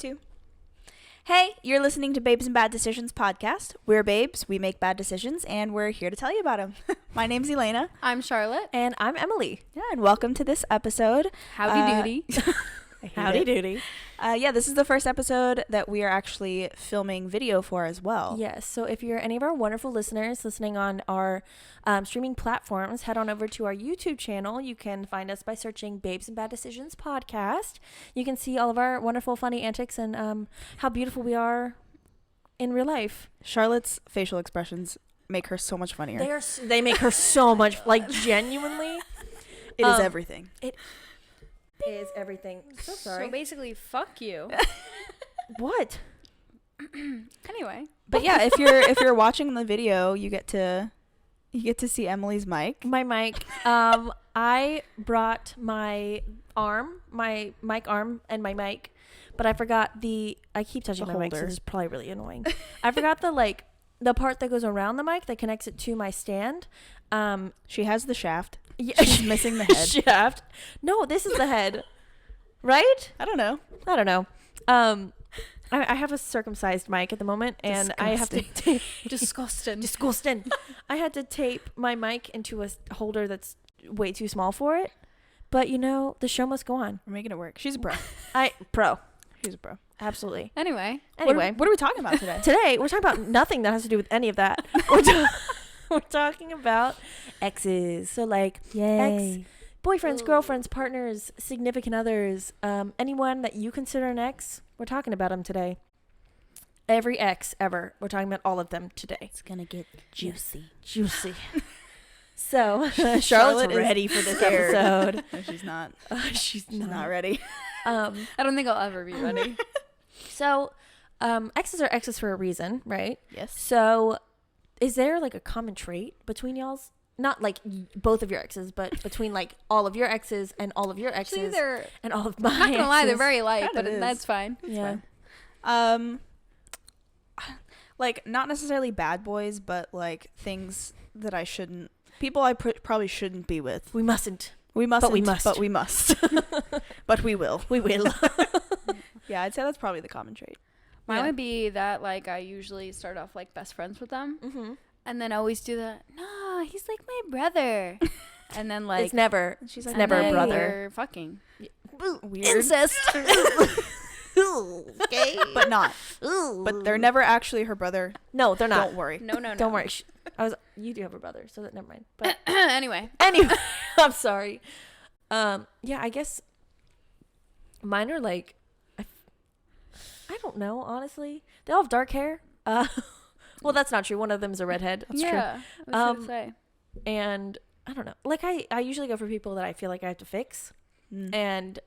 2. Hey, you're listening to Babes and Bad Decisions podcast. We're babes, we make bad decisions, and we're here to tell you about them. My name's Elena. I'm Charlotte. And I'm Emily. Yeah, and welcome to this episode. Howdy doody. Howdy doody. This is the first episode that we are actually filming video for as well. Yes, so if you're any of our wonderful listeners listening on our streaming platforms, head on over to our YouTube channel. You can find us by searching Babes and Bad Decisions podcast. You can see all of our wonderful, funny antics and how beautiful we are in real life. Charlotte's facial expressions make her so much funnier. They make her so much, like, genuinely. It is everything. It is everything. So sorry. So basically, fuck you. What? Anyway. But yeah, if you're watching the video, you get to see Emily's mic. My mic. I brought my mic arm and my mic, but I forgot I keep touching my mic, so this is probably really annoying. I forgot the part that goes around the mic that connects it to my stand. She has the shaft. Yeah. She's missing the head. Shaft. No, this is the head. Right? I don't know. I have a circumcised mic at the moment, and I have to tape. Disgusting. I had to tape my mic into a holder that's way too small for it. But, the show must go on. We're making it work. She's a pro. She's a pro. Absolutely. Anyway. What are we talking about today? Today, we're talking about nothing that has to do with any of that. We're talking about exes. So, like, ex-boyfriends, girlfriends, partners, significant others, anyone that you consider an ex, we're talking about them today. Every ex ever. We're talking about all of them today. It's going to get juicy. Juicy. So, Charlotte Charlotte's is ready for this scared. episode. No, she's not. She's not ready. I don't think I'll ever be ready. So, exes are exes for a reason, right? Yes. So, is there like a common trait between y'all's? Not like both of your exes, but between like all of your exes and all of your exes and all of my exes. I'm not gonna lie, they're very alike, but is. that's fine. Yeah. Like not necessarily bad boys, but like things that I shouldn't. People I probably shouldn't be with. We mustn't. We mustn't. But we must. But we must. But we will. We will. Yeah, I'd say that's probably the common trait. Mine would be that like I usually start off like best friends with them, and then I always do the no, he's like my brother, and then like it's never. She's like never a then brother. we're fucking weird. Incest. Okay. But not. But they're never actually her brother. No, they're not. Don't worry. No. Don't worry. You do have a brother, so that never mind. But Anyway, I'm sorry. Yeah, I guess mine are like, I don't know, honestly. They all have dark hair. Well, that's not true. One of them is a redhead. That's true. yeah. I was gonna say. And I don't know. Like I usually go for people that I feel like I have to fix. And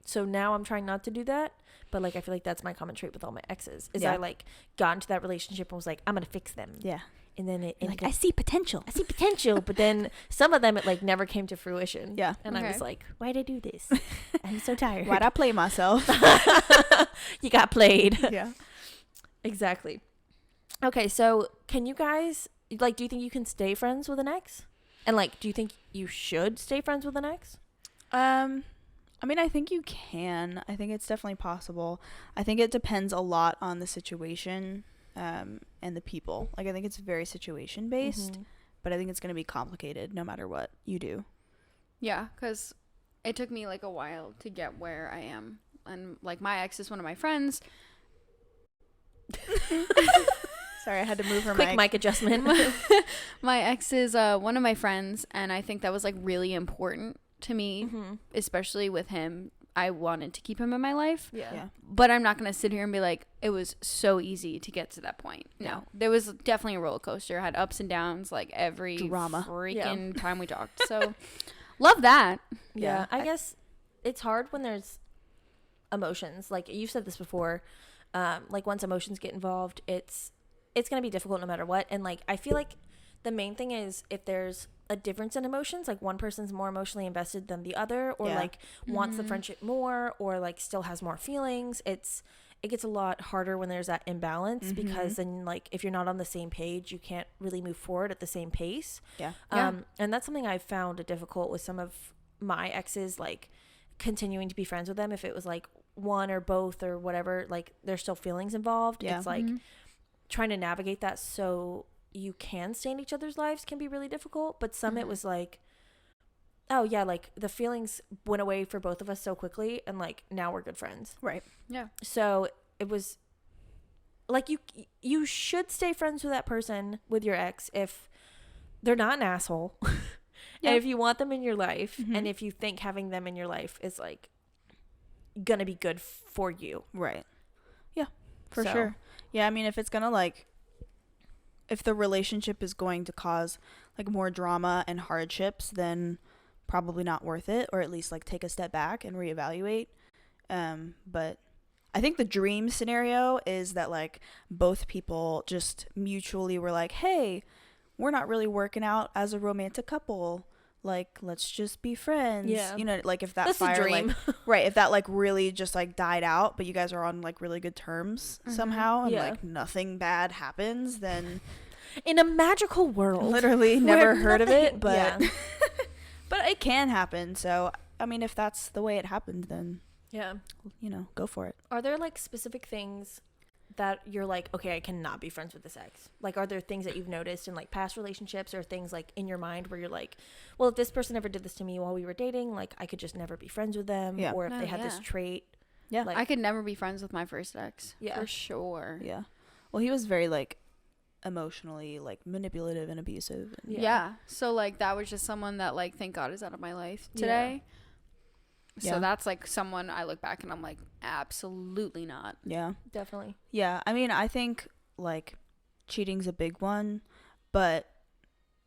so now I'm trying not to do that. But like I feel like that's my common trait with all my exes. Is I like got into that relationship and was like, I'm gonna fix them. Yeah. And then I see potential. But then some of them it like never came to fruition. Yeah. And I was like, why'd I do this? I'm so tired. Why'd I play myself? You got played. Yeah. Exactly. Okay, so can you guys like do you think you can stay friends with an ex? And like do you think you should stay friends with an ex? I mean, I think you can. I think it's definitely possible. I think it depends a lot on the situation and the people. Like, I think it's very situation-based, but I think it's going to be complicated no matter what you do. Yeah, because it took me like a while to get where I am. And like my ex is one of my friends. Sorry, I had to move her Quick mic adjustment. My ex is one of my friends, and I think that was like really important to me, especially with him. I wanted to keep him in my life. Yeah. But I'm not going to sit here and be like, it was so easy to get to that point. No. There was definitely a roller coaster. I had ups and downs like every drama freaking time we talked. So love that. Yeah. I guess it's hard when there's emotions. Like you've said this before. Like once emotions get involved, it's going to be difficult no matter what. And like I feel like the main thing is if there's a difference in emotions, like one person's more emotionally invested than the other, or like wants the friendship more, or like still has more feelings, it gets a lot harder when there's that imbalance, because then like if you're not on the same page, you can't really move forward at the same pace. And that's something I found difficult with some of my exes, like continuing to be friends with them. If it was like one or both or whatever, like there's still feelings involved. Yeah. It's like trying to navigate that so you can stay in each other's lives can be really difficult. But some it was like, oh yeah, like the feelings went away for both of us so quickly, and like now we're good friends. Right. Yeah. So it was like you should stay friends with that person, with your ex, if they're not an asshole. And if you want them in your life, and if you think having them in your life is like gonna be good for you. Right. Yeah, for sure. Yeah, I mean, if it's gonna like, if the relationship is going to cause like more drama and hardships, then probably not worth it, or at least like take a step back and reevaluate. But I think the dream scenario is that like both people just mutually were like, hey, we're not really working out as a romantic couple, like let's just be friends. Yeah, you know, like if that that's fire the dream. like right, if that like really just like died out, but you guys are on like really good terms somehow, and like nothing bad happens, then in a magical world, literally never heard of it, but but it can happen. So I mean, if that's the way it happened, then you know, go for it. Are there like specific things that you're like, okay, I cannot be friends with this ex? Like, are there things that you've noticed in like past relationships, or things like in your mind where you're like, well, if this person ever did this to me while we were dating, like I could just never be friends with them, or if they had this trait, like, I could never be friends with my first ex. Yeah, for sure. Yeah, well, he was very like emotionally like manipulative and abusive, and yeah, so like that was just someone that like, thank God, is out of my life today. So that's like someone I look back and I'm like, absolutely not. Yeah, definitely. Yeah, I mean, I think like cheating's a big one, but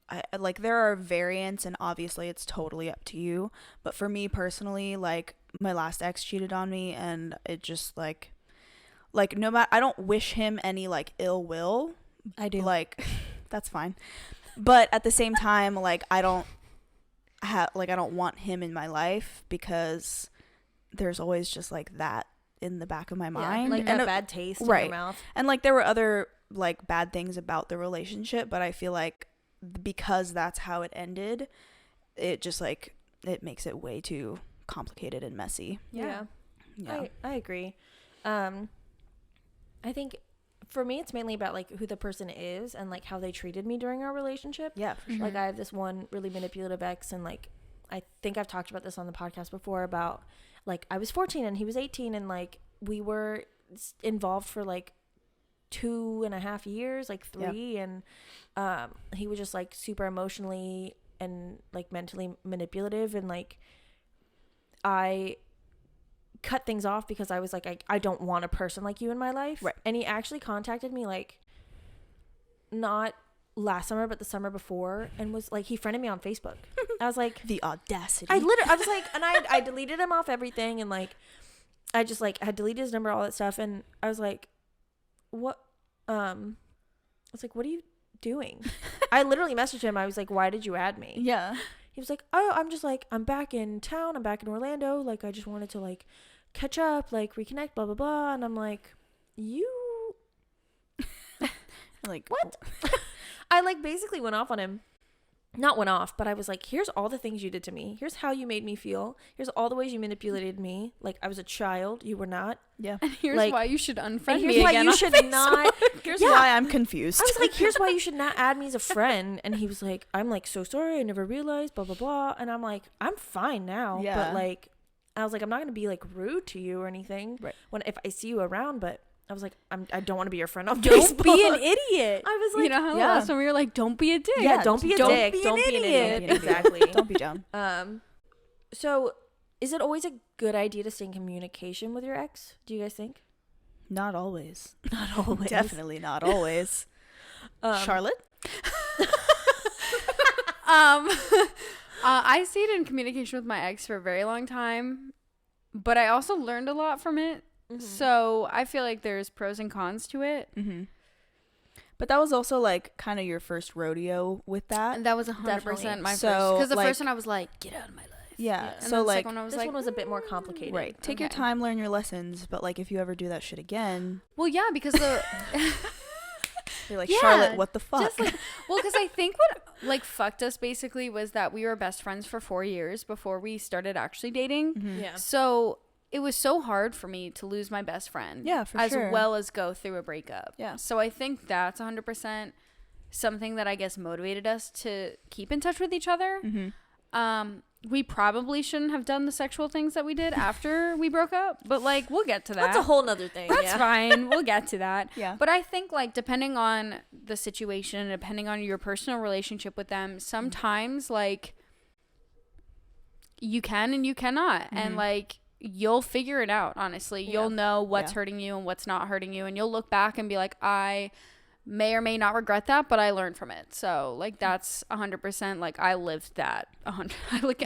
I like there are variants, and obviously it's totally up to you. But for me personally, like my last ex cheated on me, and it just like no matter, I don't wish him any like ill will. I do. Like that's fine, but at the same time, like I don't want him in my life, because there's always just like that in the back of my mind, like and that bad taste in right your mouth. And like there were other like bad things about the relationship, but I feel like because that's how it ended, it just like it makes it way too complicated and messy. Yeah. I agree. I think for me it's mainly about like who the person is and like how they treated me during our relationship. Yeah, for sure. Like I have this one really manipulative ex, and like I think I've talked about this on the podcast before, about like I was 14 and he was 18, and like we were involved for like 2.5 years, like 3, and he was just like super emotionally and like mentally manipulative, and like I cut things off because I was like, I don't want a person like you in my life. Right. And he actually contacted me like not last summer but the summer before, and was like, he friended me on Facebook. I was like, the audacity. I was like, and I deleted him off everything, and like I just like had deleted his number, all that stuff, and I was like, what I was like, what are you doing? I literally messaged him. I was like, why did you add me? Yeah. He was like, oh, I'm just like, I'm back in town, I'm back in Orlando, like I just wanted to like catch up, like reconnect, blah blah blah. And I'm like, you like what? I like basically went off on him. Not went off, but I was like, here's all the things you did to me. Here's how you made me feel. Here's all the ways you manipulated me. Like I was a child. You were not. Yeah. And here's like, why you should unfriend here's me why again. You should not. Here's why I'm confused. I was like, here's why you should not add me as a friend. And he was like, I'm like, so sorry. I never realized, blah, blah, blah. And I'm like, I'm fine now. Yeah. But like, I was like, I'm not going to be like rude to you or anything. Right. If I see you around, but I was like, I don't want to be your friend on Don't Facebook. be an idiot. I was like, you know how yeah. last time we were like, don't be a dick. Yeah, don't be a dick. Don't be an idiot. Exactly. Don't be dumb. So is it always a good idea to stay in communication with your ex? Do you guys think? Not always. Not always. Definitely not always. Charlotte? I stayed in communication with my ex for a very long time, but I also learned a lot from it. Mm-hmm. So I feel like there's pros and cons to it. Mm-hmm. But that was also like kind of your first rodeo with that. And that was 100% my first. Because the first one I was like, get out of my life. Yeah. And so like one I was this like, one was a bit more complicated. Right. Take your time, learn your lessons. But like if you ever do that shit again. Well, yeah, because the. You're like, Charlotte, what the fuck? Just like, well, because I think what like fucked us basically was that we were best friends for 4 years before we started actually dating. Mm-hmm. Yeah. So it was so hard for me to lose my best friend. Yeah, for as sure. well as go through a breakup. Yeah. So I think that's 100% something that I guess motivated us to keep in touch with each other. Mm-hmm. We probably shouldn't have done the sexual things that we did after we broke up, but like we'll get to that. That's a whole nother thing. That's fine. We'll get to that. Yeah. But I think like depending on the situation, depending on your personal relationship with them, sometimes like you can and you cannot. Mm-hmm. And like you'll figure it out, honestly. You'll know what's Yeah. hurting you and what's not hurting you, and you'll look back and be like, I may or may not regret that, but I learned from it. So like that's 100% like I lived that 100.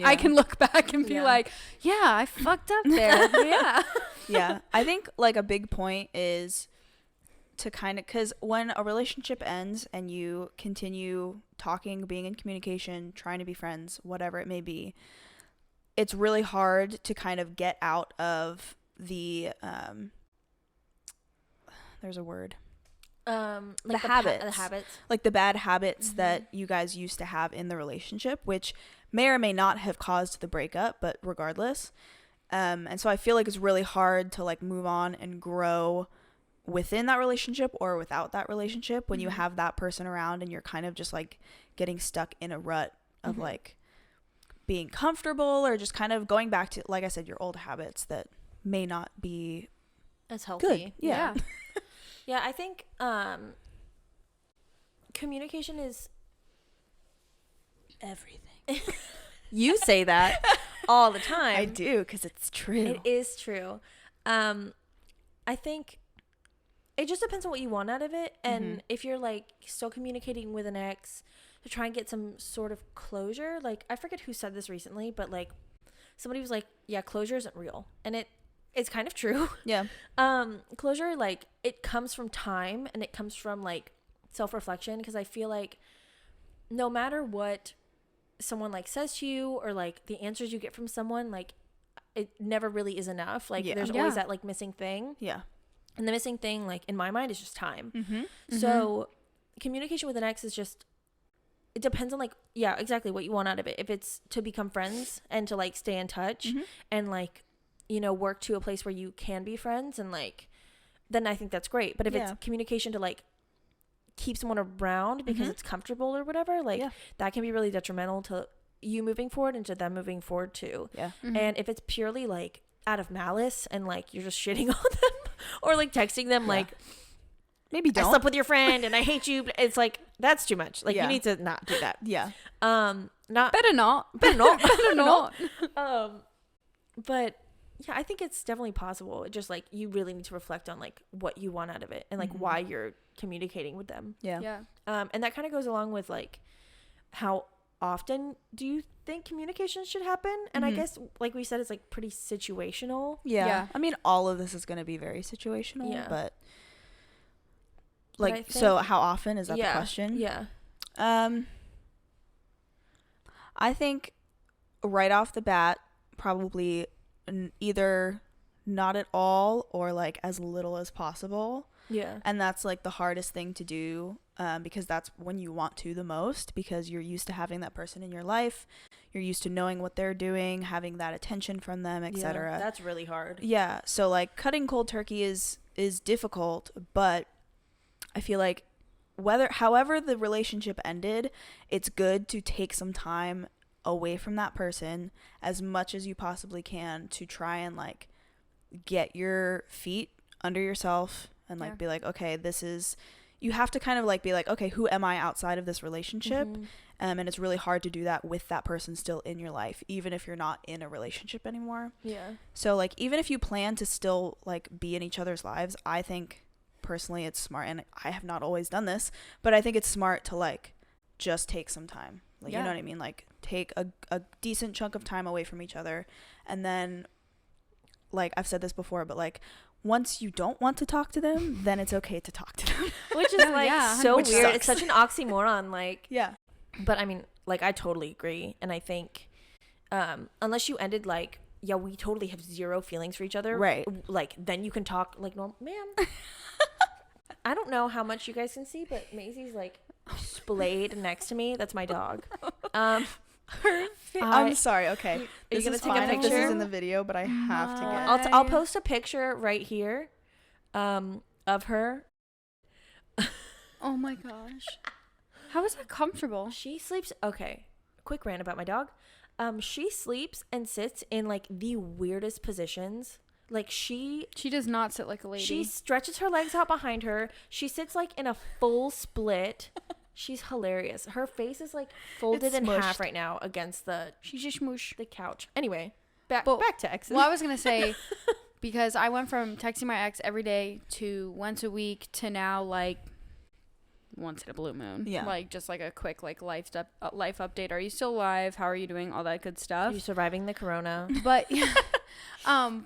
I can look back and be like, yeah, I fucked up there. Yeah. Yeah. I think like a big point is to kind of, because when a relationship ends and you continue talking, being in communication, trying to be friends, whatever it may be, it's really hard to kind of get out of the there's a word, Like the habits. The habits. like the bad habits that you guys used to have in the relationship, which may or may not have caused the breakup, but regardless. And so I feel like it's really hard to like move on and grow within that relationship or without that relationship when you have that person around and you're kind of just like getting stuck in a rut of like being comfortable or just kind of going back to, like I said, your old habits that may not be It's healthy. good. Yeah. Yeah, I think communication is Everything. you say that all the time. I do, because it's true. It is true. I think it just depends on what you want out of it. And if you're like still communicating with an ex to try and get some sort of closure, like I forget who said this recently, but like somebody was like, yeah, closure isn't real. And it's kind of true. Yeah. Closure, like it comes from time and it comes from like self-reflection, because I feel like no matter what someone like says to you or like the answers you get from someone, like it never really is enough. Like there's always that like missing thing. Yeah. And the missing thing, like in my mind, is just time. Mm-hmm. So communication with an ex is just, it depends on like, yeah, exactly what you want out of it. If it's to become friends and to like stay in touch and like, you know, work to a place where you can be friends, and like, then I think that's great. But if it's communication to like keep someone around because it's comfortable or whatever, like that can be really detrimental to you moving forward and to them moving forward too. Yeah. And if it's purely like out of malice and like you're just shitting on them or like texting them like, maybe don't. I slept with your friend and I hate you, it's like that's too much. Like you need to not do that. Yeah. Not Better not. better not. Better not. But yeah, I think it's definitely possible. It just like you really need to reflect on like what you want out of it and like why you're communicating with them. Yeah. Yeah. And that kind of goes along with like how often do you think communication should happen? And I guess like we said, it's like pretty situational. Yeah. I mean, all of this is going to be very situational, but like, I think, so how often is that the question? Yeah. I think right off the bat, probably either not at all or like as little as possible. Yeah. And that's like the hardest thing to do, because that's when you want to the most, because you're used to having that person in your life. You're used to knowing what they're doing, having that attention from them, etc. Yeah, that's really hard. Yeah. So like cutting cold turkey is difficult, but I feel like however the relationship ended, it's good to take some time away from that person as much as you possibly can to try and like get your feet under yourself and like be like, okay, this is, you have to kind of like be like, okay, who am I outside of this relationship? And it's really hard to do that with that person still in your life, even if you're not in a relationship anymore. Yeah. So like even if you plan to still like be in each other's lives, I think personally it's smart, and I have not always done this, but I think it's smart to like just take some time. Like, you know what I mean? Like take a decent chunk of time away from each other. And then like I've said this before, but like once you don't want to talk to them, then it's okay to talk to them. Which is so Which weird. sucks. It's such an oxymoron. Like, Yeah. but I mean, like I totally agree. And I think unless you ended like, yeah, we totally have zero feelings for each other. Right. Like then you can talk like normal. Man, I don't know how much you guys can see, but Maisie's like splayed next to me. That's my dog. I'm sorry. Okay, you this gonna is take a fine if this is picture? in the video, but I have to get. I'll post a picture right here, of her. Oh my gosh. How is that comfortable? She sleeps. Okay, quick rant about my dog. She sleeps and sits in like the weirdest positions. Like she does not sit like a lady. She stretches her legs out behind her. She sits like in a full split. She's hilarious. Her face is like folded in half right now against the She's just smoosh. the couch. Anyway, back to exes. Well, I was gonna say, because I went from texting my ex every day to once a week to now like once in a blue moon. Yeah. Like just like a quick like life update. Are you still alive? How are you doing? All that good stuff. Are you surviving the corona? But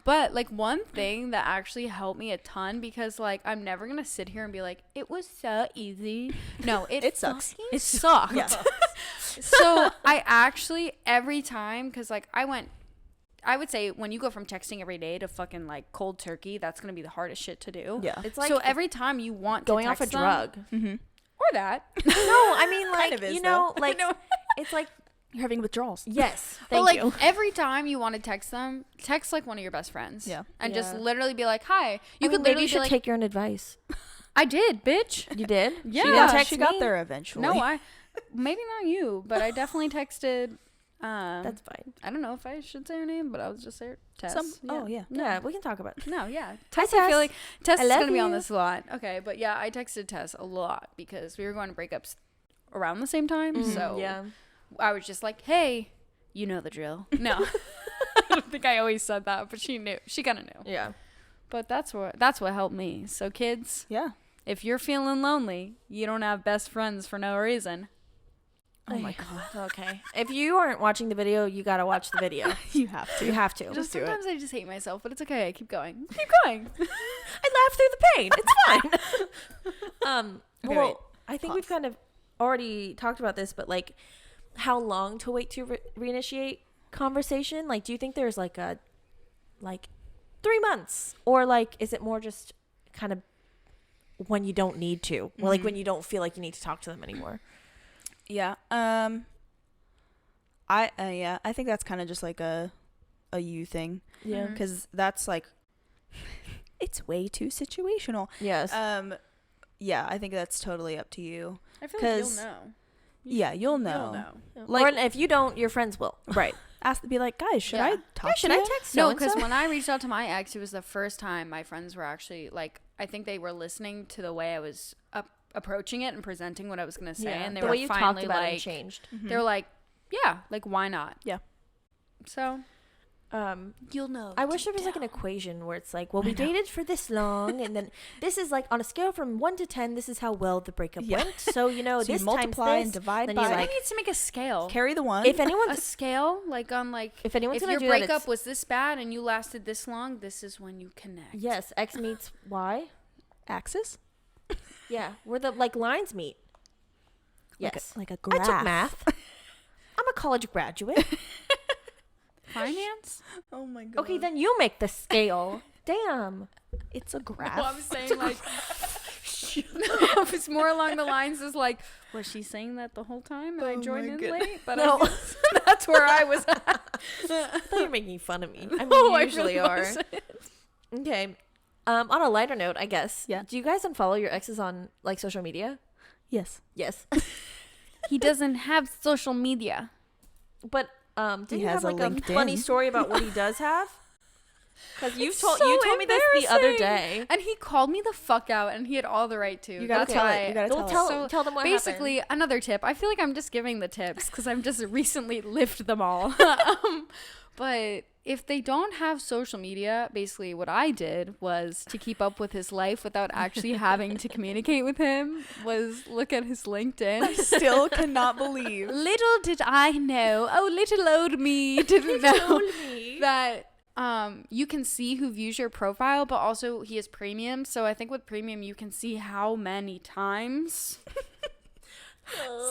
but like one thing that actually helped me a ton, because like I'm never gonna sit here and be like, it was so easy. No, it sucks. It sucked. Yeah. So I actually every time, because like I would say when you go from texting every day to fucking like cold turkey, that's gonna be the hardest shit to do. Yeah. It's like so every time you want going to off a text them, drug. Mm-hmm. or that. No, I mean like Kind of is, you know though. like it's like You're having withdrawals. yes. But Thank like you. every time you want to text them, text like one of your best friends. Yeah. And just Yeah. literally be like, hi. You I could mean, maybe literally you be should like, take your own advice. I did, bitch. You did? Yeah. She didn't text she got me? there eventually. No, maybe not you, but I definitely texted. That's fine. I don't know if I should say her name, but I'll just say her. Tess. Oh yeah. Yeah, we can talk about it. No, yeah. Hi, Tess, I feel Tess. like Tess I is love going to be on you. this a lot. Okay, but yeah, I texted Tess a lot because we were going to breakups around the same time. So yeah. I was just like, hey, you know the drill. No. I don't think I always said that, but she knew. She kind of knew. Yeah. But that's what helped me. So kids, Yeah. if you're feeling lonely, you don't have best friends for no reason. Oh my god. Okay. If you aren't watching the video, you gotta watch the video. You have to. You have to. Just do it. sometimes I just hate myself, but it's okay. I keep going. Keep going. I laugh through the pain. It's fine. Okay, well, wait. I think Pause. we've kind of already talked about this, but like, how long to wait to reinitiate conversation? Like, do you think there's like a 3 months, or like, is it more just kind of when you don't need to, or like when you don't feel like you need to talk to them anymore? Yeah. I think that's kind of just like a you thing, Yeah. Mhm. because that's like it's way too situational. Yes. Yeah, I think that's totally up to you. I feel like you'll 'Cause- know. Yeah, you'll know. You'll know. like- or if you don't, your friends will. Right. Ask, be like, guys, should Yeah. I talk Should to I you? text No, so-and-so? because when I reached out to my ex, it was the first time my friends were actually like, I think they were listening to the way I was approaching it and presenting what I was gonna say, and they the were way you talked finally about it like, changed. they were like, yeah, like why not? Yeah. So you'll know. I wish there was like an equation where it's like, well, we dated for this long, and then this is like on a scale from 1 to 10, this is how well the breakup Yeah. went. So you know, So you this multiply times and this, divide then by. you're I like, need to make a scale. Carry the one. if a anyone's scale, like on like, if anyone's if gonna your do that, breakup it's, was this bad and you lasted this long, this is when you connect. yes, X meets Y. Axis. Yeah, where the like lines meet. Yes, Like a I graph. took math. I'm a college graduate. Finance? Oh my god. Okay, then you make the scale. Damn. it's a graph. Well, I'm saying like, no, it's more along the lines as like, was she saying that the whole time and I Oh joined my in goodness. late? But No. that's where I was at. I thought you were making fun of me. I mean, No, you I usually really are. wasn't. Okay. On a lighter note, I guess. Yeah. Do you guys unfollow your exes on like social media? Yes. Yes. He doesn't have social media. But didn't He you has have a like a funny LinkedIn. story about what he does have? Because you It's told so me this the other embarrassing. day. And he called me the fuck out, and he had all the right to. You gotta That's tell why- it. You gotta Well, tell, tell it. tell them what Basically, another tip. I feel like I'm just giving the tips because I'm just recently lived them all. But if they don't have social media, basically what I did was to keep up with his life without actually having to communicate with him was look at his LinkedIn. Still cannot believe. Little did I know, little old me didn't know that you can see who views your profile, but also he is premium. So I think with premium, you can see how many times.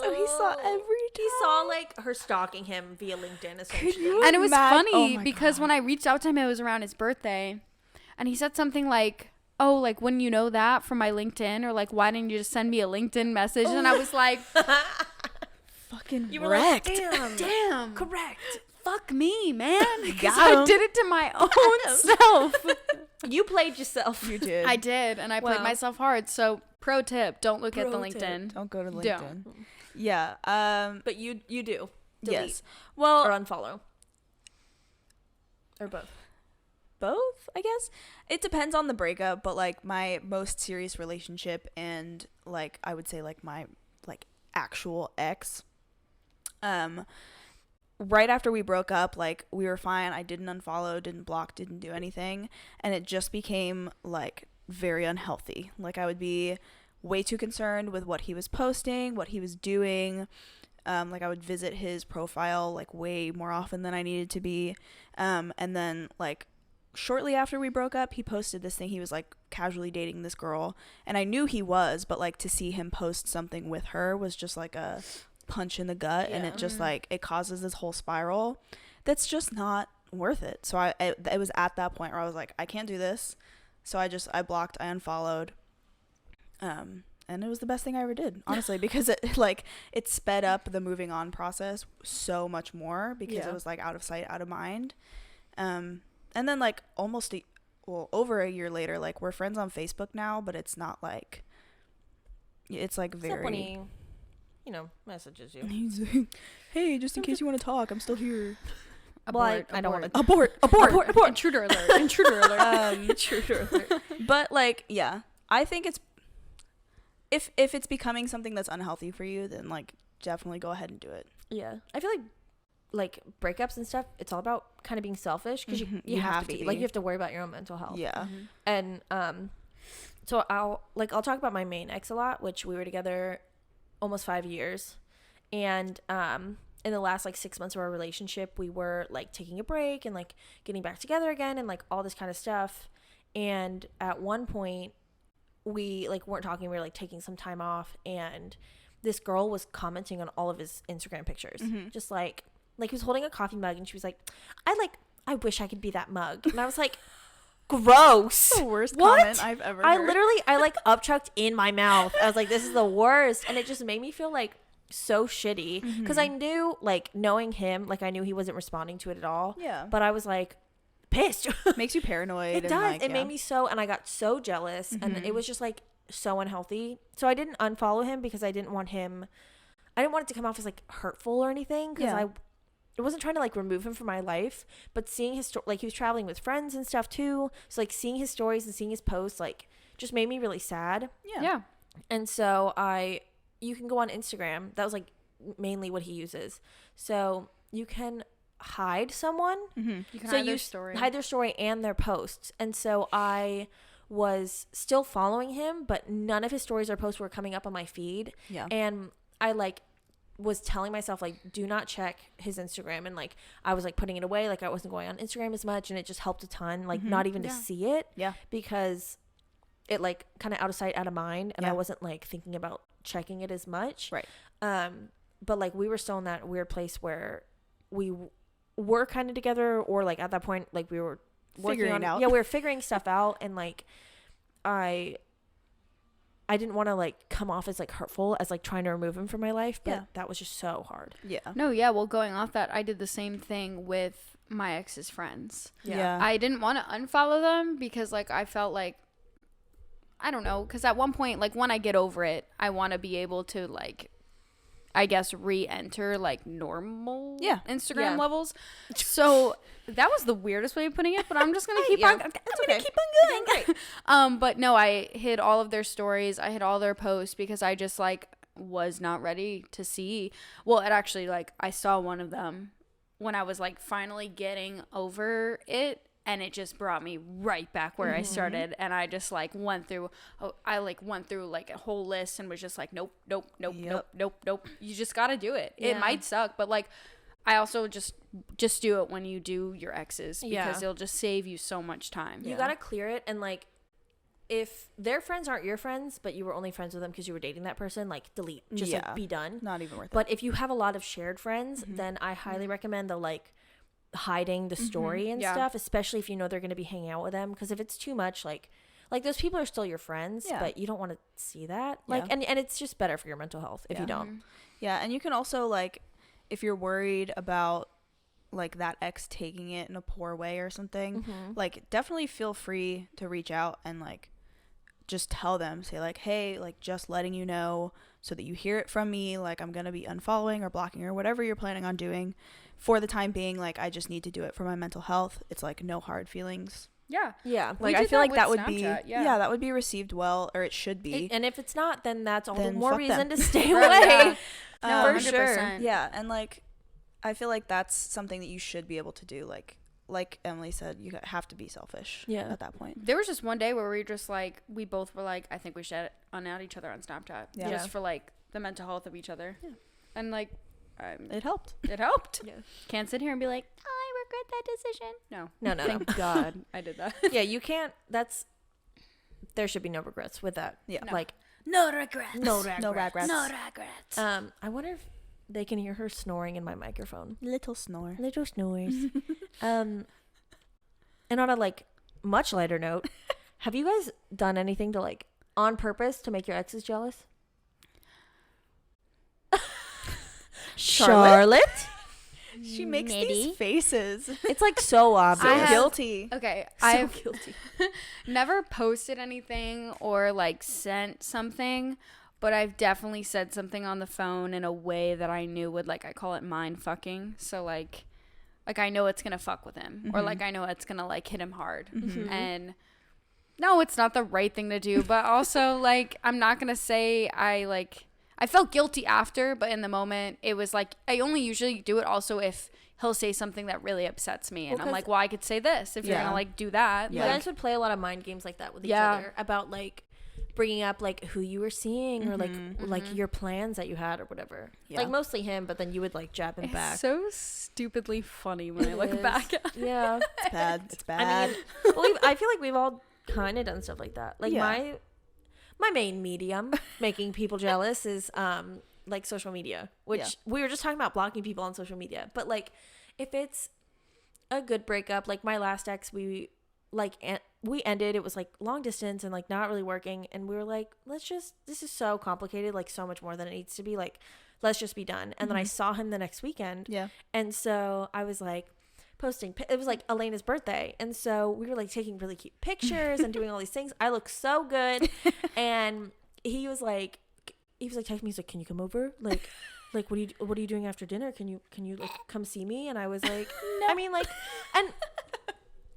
So he saw every time. He saw like her stalking him via LinkedIn essentially. And it was Imagine- funny oh my because God. when I reached out to him, it was around his birthday. And he said something like, oh, like, wouldn't you know that from my LinkedIn? Or like, why didn't you just send me a LinkedIn message? And I was like, Fucking Fucking You were wrecked. like, Damn. correct. Fuck me, man. Because Got I 'em. did it to my own self. You played yourself. You did. I did, and I played Wow. myself hard. So, pro tip, don't look at the Pro tip. LinkedIn. Don't go to LinkedIn. Don't. Yeah. But you do. Delete. Yes. Well, Or unfollow. Or both. both, I guess. It depends on the breakup, but like my most serious relationship and like I would say like my like actual ex, right after we broke up, like we were fine. I didn't unfollow, didn't block, didn't do anything, and it just became like very unhealthy. Like I would be way too concerned with what he was posting, what he was doing. Like I would visit his profile like way more often than I needed to be. And then like shortly after we broke up, he posted this thing. He was like casually dating this girl, and I knew he was, but like to see him post something with her was just like a punch in the gut. And it just like it causes this whole spiral that's just not worth it. So it was at that point where I was like, I can't do this. So I blocked, I unfollowed. And it was the best thing I ever did, honestly, because it sped up the moving on process so much more because it was like out of sight, out of mind. And then like over a year later, like we're friends on Facebook now, but it's not like, it's like very. Except when he, messages you. He's like, hey, just in case you want to talk, I'm still here. Well, I don't want to. Abort. Intruder alert. Intruder alert. Intruder alert. But like, yeah, I think it's. If it's becoming something that's unhealthy for you, then like definitely go ahead and do it. Yeah, I feel like breakups and stuff. It's all about kind of being selfish because you have to be. Like you have to worry about your own mental health. Yeah. And so I'll talk about my main ex a lot, which we were together almost 5 years, and in the last like 6 months of our relationship, we were like taking a break and like getting back together again and like all this kind of stuff. And at one point, we like weren't talking. We were like taking some time off, and this girl was commenting on all of his Instagram pictures, just like he was holding a coffee mug, and she was like, I wish I could be that mug. And I was like, gross. The worst What? comment I've ever heard. I like upchucked in my mouth. I was like, this is the worst. And it just made me feel like so shitty because I knew, like, knowing him, like I knew he wasn't responding to it at all. Yeah. But I was like pissed. Makes you paranoid. It and does. like, It made me so, and I got so jealous, and it was just like so unhealthy. So I didn't unfollow him because I didn't want it to come off as like hurtful or anything, because I wasn't trying to like remove him from my life, but seeing his like he was traveling with friends and stuff too, so like seeing his stories and seeing his posts like just made me really sad. Yeah. And so you can go on Instagram. That was like mainly what he uses. So you can hide someone. You can So hide their story. hide their story and their posts. And so I was still following him, but none of his stories or posts were coming up on my feed. Yeah. And I like was telling myself like, do not check his Instagram, and like I was like putting it away, like I wasn't going on Instagram as much, and it just helped a ton, like not even to see it. Yeah. Because it like kind of out of sight, out of mind, and I wasn't like thinking about checking it as much. Right. But like we were still in that weird place where we were kind of together, or like at that point like we were Figuring working on out. we were figuring stuff out, and like I didn't want to like come off as like hurtful as like trying to remove him from my life, but that was just so hard. Yeah. No, yeah. Well, going off that, I did the same thing with my ex's friends. Yeah. I didn't want to unfollow them because like I felt like, I don't know, because at one point, like when I get over it, I want to be able to like, I guess, re-enter like normal Instagram levels. So that was the weirdest way of putting it, but I'm just gonna keep on. I'm gonna keep on going. Great. But no, I hid all of their stories. I hid all their posts because I just like was not ready to see. Well, it actually like I saw one of them when I was like finally getting over it. And it just brought me right back where I started. And I just like went through like a whole list and was just like, nope. You just got to do it. Yeah. It might suck, but like, I also just do it when you do your exes because it'll just save you so much time. You got to clear it. And like, if their friends aren't your friends, but you were only friends with them because you were dating that person, like delete, just like be done. Not even worth it. But if you have a lot of shared friends, then I highly recommend the like hiding the story and stuff, especially if you know they're going to be hanging out with them, because if it's too much, like those people are still your friends, but you don't want to see that, like and it's just better for your mental health if you don't. Yeah, and you can also, like, if you're worried about, like, that ex taking it in a poor way or something, like, definitely feel free to reach out and, like, just tell them, say, like, hey, like, just letting you know so that you hear it from me, like, I'm gonna be unfollowing or blocking or whatever you're planning on doing for the time being. Like, I just need to do it for my mental health. It's, like, no hard feelings. Yeah. Like, I feel like that would be that would be received well, or it should be. And if it's not, then that's all the Then more fuck reason them. to stay away. No, for 100%. sure. Yeah, and, like, I feel like that's something that you should be able to do. Like Emily said, you have to be selfish at that point. There was just one day where we just, like, we both were like, I think we should unadd each other on Snapchat. Yeah. Just for, like, the mental health of each other. Yeah. And, like, it helped. It helped. Yeah. Can't sit here and be like, I regret that decision. No. No. Thank God I did that. Yeah, you can't. There should be no regrets with that. Yeah. No. Like, No regrets. No regrets. No regrets. I wonder if they can hear her snoring in my microphone. Little snore. Little snores. And on a, like, much lighter note, have you guys done anything to, like, on purpose to make your exes jealous? Charlotte? She makes Maybe. these faces. It's, like, so obvious. I have- Guilty. Okay, So I've guilty. never posted anything or, like, sent something, but I've definitely said something on the phone in a way that I knew would, like, I call it mind fucking. So, like I know it's gonna fuck with him, or, like, I know it's gonna, like, hit him hard. And no, it's not the right thing to do, but also, like, I'm not gonna say I felt guilty after, but in the moment it was like, I only usually do it also if he'll say something that really upsets me, and Well, I'm like, well, I could say this if you're gonna, like, do that. You Like, guys would play a lot of mind games like that with each other about, like, bringing up, like, who you were seeing or, like your plans that you had or whatever. Yeah. Like, mostly him, but then you would, like, jab him it's back. so stupidly funny when I look is. back at it. Yeah. It's bad. It's bad. I mean, well, I feel like we've all kind of done stuff like that. Like, Yeah. my main medium making people jealous is like social media, which we were just talking about blocking people on social media. But, like, if it's a good breakup, like my last ex, we ended, it was, like, long distance and, like, not really working, and we were like, this is so complicated, like, so much more than it needs to be, like, let's just be done. And then I saw him the next weekend, and so I was like posting, it was like Elena's birthday, and so we were, like, taking really cute pictures and doing all these things. I look so good. And he was like texting me, he's like, can you come over, like what are you doing after dinner, can you like come see me? And I was like, no. I mean, like, and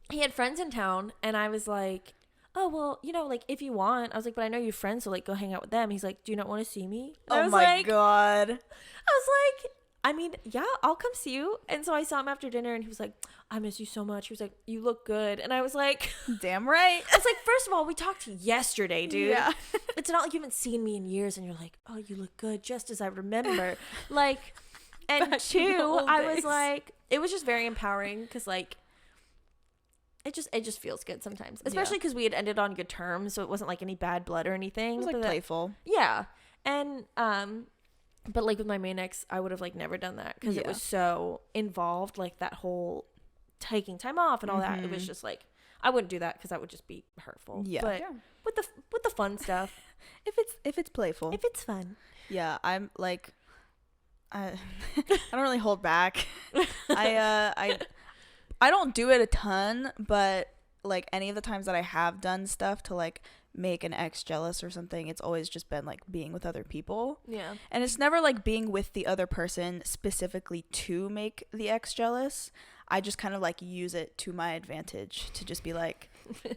he had friends in town, and I was like, oh, well, you know, like, if you want. I was like, but I know you have friends, so, like, go hang out with them. He's like, do you not want to see me? And Oh my God. I was like, I mean, yeah, I'll come see you. And so I saw him after dinner, and he was like, I miss you so much. He was like, you look good. And I was like, damn right. I was like, first of all, we talked yesterday, dude. Yeah. It's not like you haven't seen me in years, and you're like, oh, you look good, just as I remember. Like, and Back in the two, old I was days. like, it was just very empowering, because, like, it just feels good sometimes, especially because we had ended on good terms, so it wasn't like any bad blood or anything. It was, like, playful. Yeah. And but, like, with my main ex, I would have, like, never done that, because it was so involved, like, that whole taking time off and all that. It was just like, I wouldn't do that because that would just be hurtful. Yeah. But with the fun stuff, If it's playful. if it's fun. Yeah, I'm like, I don't really hold back. I don't do it a ton, but, like, any of the times that I have done stuff to, like, make an ex jealous or something, it's always just been, like, being with other people. Yeah. And it's never, like, being with the other person specifically to make the ex jealous. I just kind of, like, use it to my advantage to just be, like,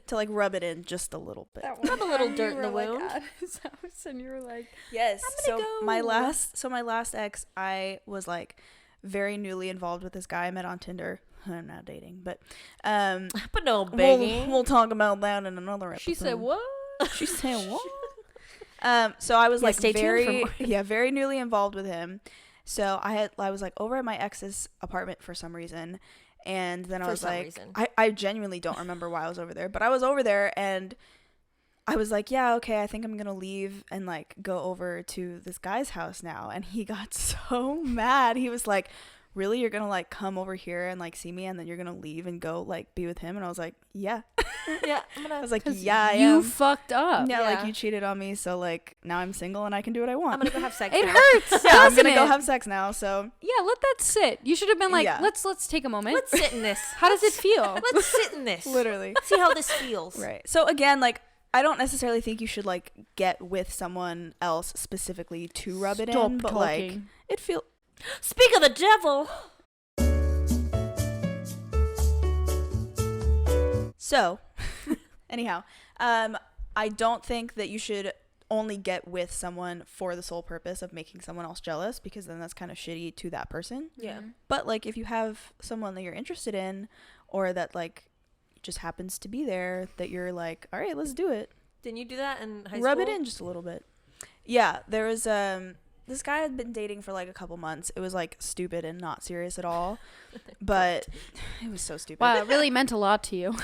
to, like, rub it in just a little bit. Rub a little dirt in the wound. At his house, and you were like, Yes. I'm gonna go. My last ex, I was, like, very newly involved with this guy I met on Tinder. I'm not dating, but But no begging. we'll talk about that in another episode. she said what? She said what? So I was, like, stay tuned for more. very newly involved with him. So I was, like, over at my ex's apartment for some reason, and then I was like, I genuinely don't remember why I was over there, but I was over there, and I was like, yeah, okay, I think I'm gonna leave and, like, go over to this guy's house now. And he got so mad. He was like, really, you're gonna like come over here and like see me and then you're gonna leave and go like be with him? And I was like, yeah. Yeah, I was like, yeah, I you am. fucked up. Yeah, like you cheated on me, so like now I'm single and I can do what I want. I'm gonna go have sex. It now. hurts. Yeah, I'm gonna doesn't go it? have sex now. So Yeah, let that sit. You should have been like, Yeah. let's take a moment. Let's sit in this. How does it feel? Let's sit in this. literally, See how this feels. right. So again, like I don't necessarily think you should like get with someone else specifically to rub it Stop in, but talking. like it feel. Speak of the devil. So, anyhow, I don't think that you should only get with someone for the sole purpose of making someone else jealous, because then that's kind of shitty to that person. Yeah. But like if you have someone that you're interested in, or that like just happens to be there, that you're like, all right, let's do it. Didn't you do that in high school? Rub it in just a little bit. Yeah, there was this guy I'd been dating for like a couple months. It was like stupid and not serious at all, but it was so stupid. Wow, it really meant a lot to you.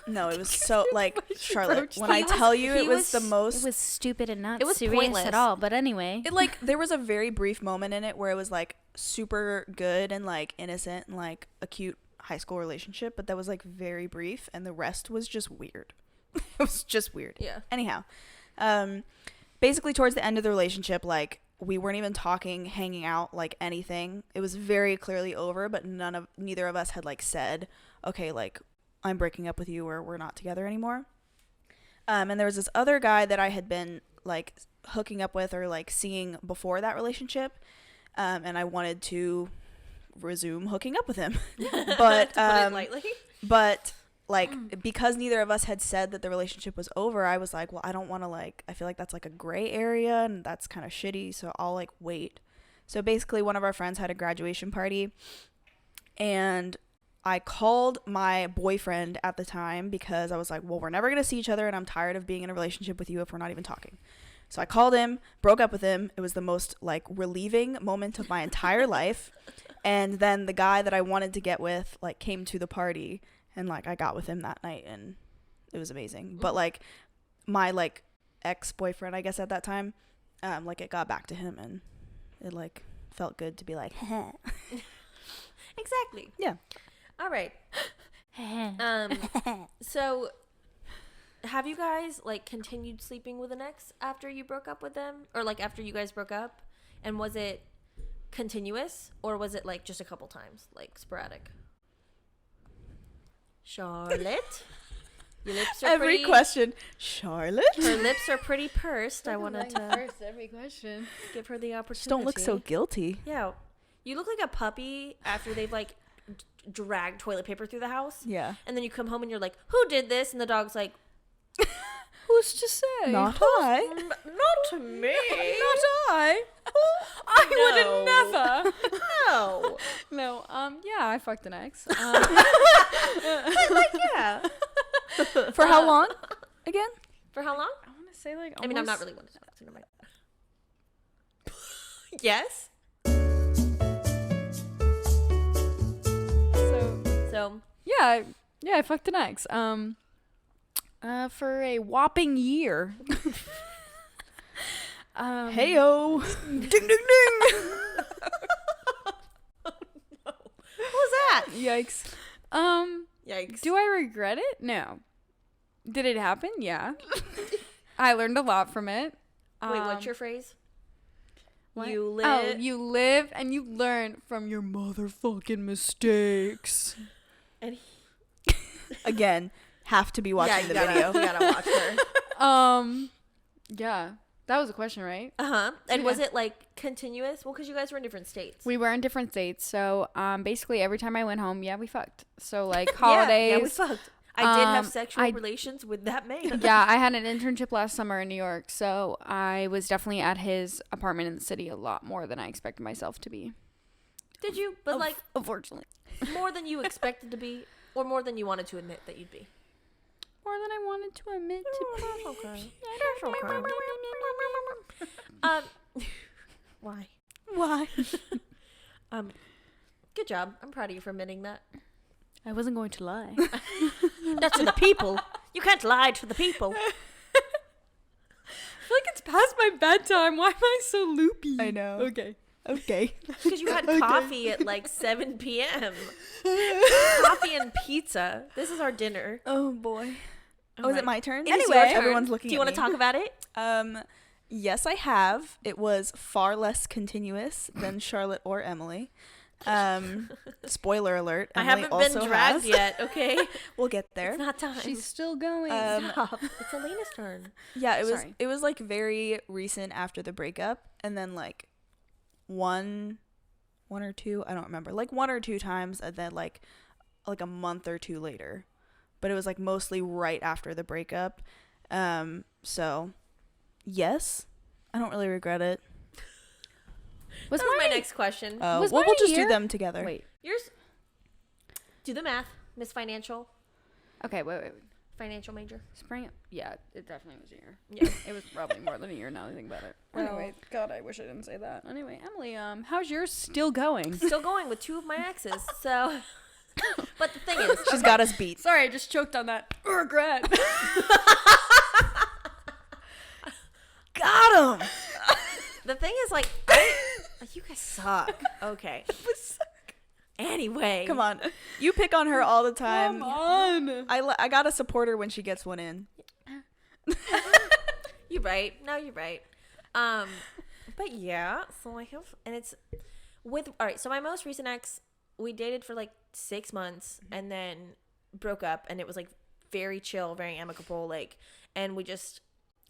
No, it was so like Charlotte. approached When I tell you, he it was the was- most. It was stupid and not It was serious pointless. at all. But anyway, It like there was a very brief moment in it where it was like super good and like innocent and like a cute high school relationship, but that was like very brief, and the rest was just weird. It was just weird. Yeah. Anyhow, basically towards the end of the relationship, like we weren't even talking, hanging out, like anything. It was very clearly over, but neither of us had like said, okay, like I'm breaking up with you or we're not together anymore. And there was this other guy that I had been like hooking up with or like seeing before that relationship. And I wanted to resume hooking up with him. But To put it lightly. but like because neither of us had said that the relationship was over, I was like, well, I don't want to like, I feel like that's like a gray area and that's kind of shitty, so I'll like wait. So basically one of our friends had a graduation party, and I called my boyfriend at the time because I was like, well, we're never going to see each other and I'm tired of being in a relationship with you if we're not even talking. So I called him, broke up with him. It was the most like relieving moment of my entire life. And then the guy that I wanted to get with like came to the party, and like I got with him that night and it was amazing. But like my like ex-boyfriend, I guess at that time, like it got back to him and it like felt good to be like, Exactly. yeah. All right. So have you guys like continued sleeping with an ex after you broke up with them, or like after you guys broke up? And was it continuous, or was it like just a couple times, like sporadic? Charlotte, your lips are Every pretty, question, Charlotte. her lips are pretty pursed. I wanted to every question. give her the opportunity. Just don't look so guilty. Yeah, you look like a puppy after they've like dragged toilet paper through the house. Yeah. And then you come home and you're like, who did this? And the dog's like, Who's to say? Not I. not me. Not I. I would never. No. No. Yeah, I fucked an ex. Yeah. For how long? Again? For how long? I want to say like. I mean, I'm not really one to talk. So never mind. Yes. So Yeah, I fucked an ex. For a whopping year. Heyo. Ding ding ding. what was that? Yikes. Yikes. Do I regret it? No. Did it happen? Yeah. I learned a lot from it. Wait, what's your phrase? What? You live. Oh, you live and you learn from your motherfucking mistakes. And Again, have to be watching the video. You gotta watch her. Yeah. That was a question, right? And was Yeah. it like continuous? Well, because you guys were in different states. We were in different states, so basically every time I went home, yeah, we fucked. So like holidays. Yeah, we fucked. I did have Um, sexual I- relations with that man. Yeah, I had an internship last summer in New York, so I was definitely at his apartment in the city a lot more than I expected myself to be. Did you? But like Unfortunately. more than you expected to be, or more than you wanted to admit that you'd be. More than I wanted to admit to be. Okay. Why? Why? Good job. I'm proud of you for admitting that. I wasn't going to lie. That's to the people. You can't lie to the people. I feel like it's past my bedtime. Why am I so loopy? I know. Okay. Okay. Because you had coffee at like 7 p.m. Coffee and pizza. This is our dinner. Oh boy. Oh, is it my turn? It is Anyway, your turn. everyone's looking. Do you want to talk about it? Yes, I have. It was far less continuous than Charlotte or Emily. Spoiler alert. I Emily haven't also been dragged has. yet. Okay. We'll get there. It's not time. She's still going. Stop. It's Elena's turn. Yeah, Sorry. it was like very recent after the breakup, and then like one or two, I don't remember, like 1 or 2 times, and then like a month or 2 later, but it was like mostly right after the breakup. So yes, I don't really regret it. That was my next question. Well, Was we'll mine a just year? do them together. Wait. Yours. Do the math, Miss Financial. Okay, wait. Financial major. Spring. Yeah, it definitely was a year. Yeah. It was probably more than a year now that I think about it. Well. Anyway, God, I wish I didn't say that. Anyway, Emily, how's yours still going? Still going with 2 of my exes. So, but the thing is, She's got us beat. Sorry, I just choked on that regret. Got him. the thing is, like, you guys suck. Okay. Anyway, Come on, you pick on her all the time. Come on. I gotta support her when she gets one in. You're right. No, you're right. But yeah, so I have, and it's with, all right, so my most recent ex, we dated for like 6 months and then broke up, and it was like very chill, very amicable, like, and we just,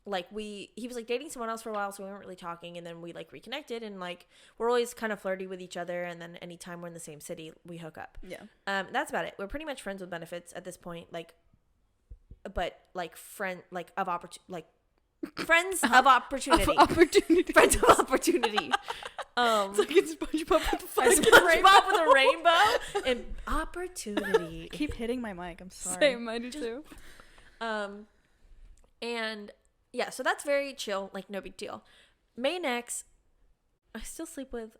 like, he was like dating someone else for a while, so we weren't really talking, and then we like reconnected, and like we're always kind of flirty with each other, and then anytime we're in the same city, we hook up. Yeah. That's about it. We're pretty much friends with benefits at this point, like, but like friend, like of like friends of opportunity. Opportunity. Friends of opportunity. It's like it's SpongeBob with the fucking SpongeBob with a rainbow and opportunity. Keep hitting my mic. I'm sorry. Same, I do too. And yeah, so that's very chill, like no big deal. Main ex, I still sleep with,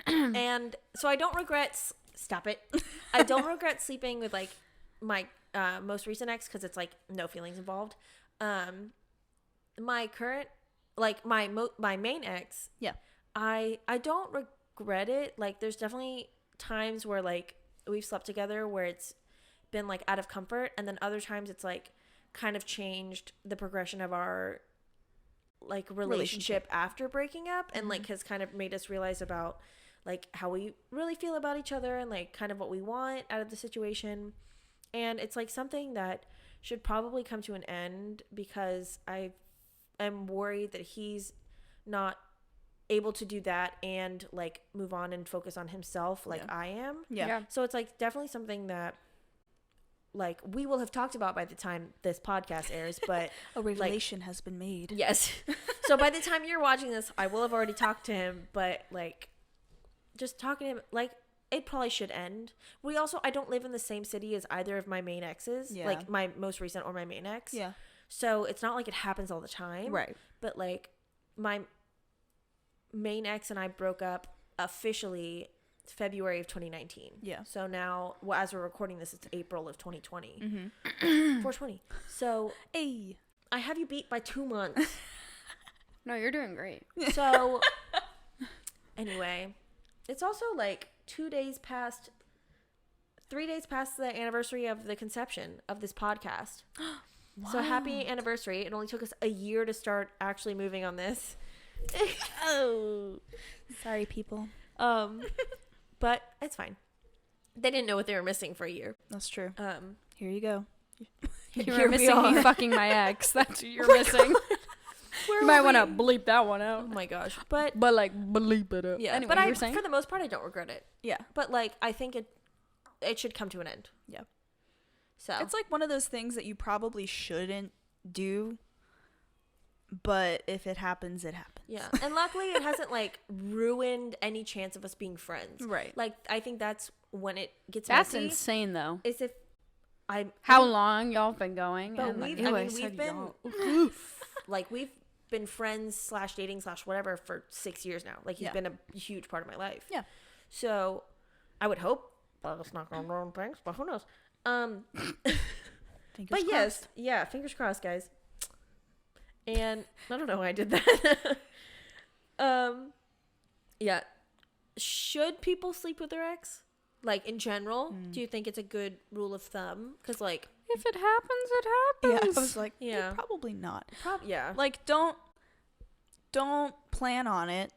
and so I don't regret. Stop it. I don't regret sleeping with like my most recent ex because it's like no feelings involved. My current, like my main ex, Yeah. I don't regret it. Like there's definitely times where like we've slept together where it's been like out of comfort, and then other times it's like kind of changed the progression of our like relationship after breaking up, and like has kind of made us realize about like how we really feel about each other and like kind of what we want out of the situation. And it's like something that should probably come to an end because I am worried that he's not able to do that and like move on and focus on himself like I am. Yeah. So it's like definitely something that like we will have talked about by the time this podcast airs, but A revelation has been made. yes. So by the time you're watching this, I will have already talked to him, but like just talking to him, like it probably should end. I don't live in the same city as either of my main exes, like my most recent or my main ex. Yeah. So it's not like it happens all the time. Right. But like my main ex and I broke up officially February of 2019. Yeah. So now, well, as we're recording this, it's April of 2020. Mm-hmm. 420. So Hey. I have you beat by 2 months. No, you're doing great. So anyway, it's also like 3 days past the anniversary of the conception of this podcast. Wow. So happy anniversary. It only took us a year to start actually moving on this. Oh. Sorry, people. But it's fine. They didn't know what they were missing for a year. That's true. Here you go. You Here were we missing are. me fucking my ex. That's what you're missing. You might want to bleep that one Oh out. my gosh. But But like bleep it up. yeah, Anyway, but you were saying? for the most part, I don't regret it. Yeah. But like, I think it should come to an end. Yeah. So It's like one of those things that you probably shouldn't do, but if it happens, it happens. yeah, and luckily it hasn't like ruined any chance of us being friends. Right. Like I think that's when it gets That's messy. insane though. Is if How long y'all have been going? But and, like, we've, ew, I mean, said we've been y'all. like we've been friends / dating / whatever for 6 years now. Like he's Yeah. been a huge part of my life. Yeah. So I would hope, but it's not gonna ruin things. But who knows? Fingers But crossed. yes, yeah, fingers crossed, guys. And I don't know why I did that. Yeah. Should people sleep with their ex? Like, in general, do you think it's a good rule of thumb? Because, like... If it happens, it Yeah, happens. I was like, Yeah. probably not. Yeah. Like, don't plan on it.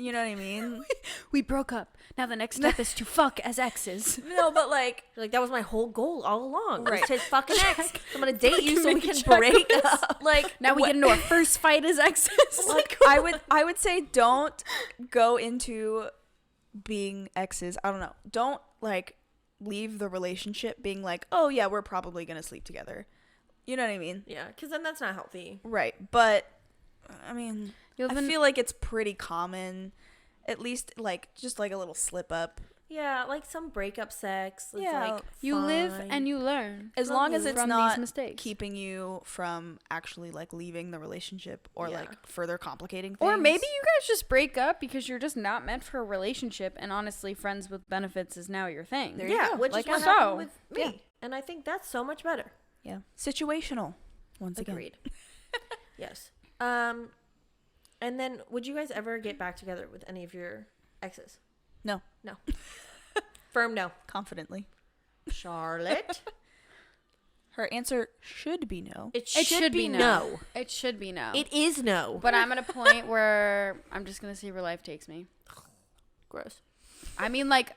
You know what I mean? We broke up. Now the next step is to fuck as exes. No, but like that was my whole goal all along. Right. Was to fucking ex. I'm gonna date you so we can Check break this. up. Like Now we get into our first fight as exes. Like, I would say don't go into being exes. I don't know. Don't like leave the relationship being like, oh yeah, we're probably gonna sleep together. You know what I mean? yeah, because then that's not healthy. Right. But I mean, I feel like it's pretty common, at least like just like a little slip up. Yeah, like some breakup sex. It's Yeah, like you live fine. and you learn. As long as it's from not these mistakes. keeping you from actually like leaving the relationship or Yeah. like further complicating things. Or maybe you guys just break up because you're just not meant for a relationship, and honestly, friends with benefits is now your thing. There you Yeah, go. which Like is what so. happened with me. Yeah. And I think that's so much better. Yeah. Situational. Once again. Agreed. Yes. And then would you guys ever get back together with any of your exes? No. No. Firm no. Confidently. Charlotte? Her answer should be no. It should be no. no. It should be no. It is no. But I'm at a point where I'm just going to see where life takes me. Gross. I mean, like,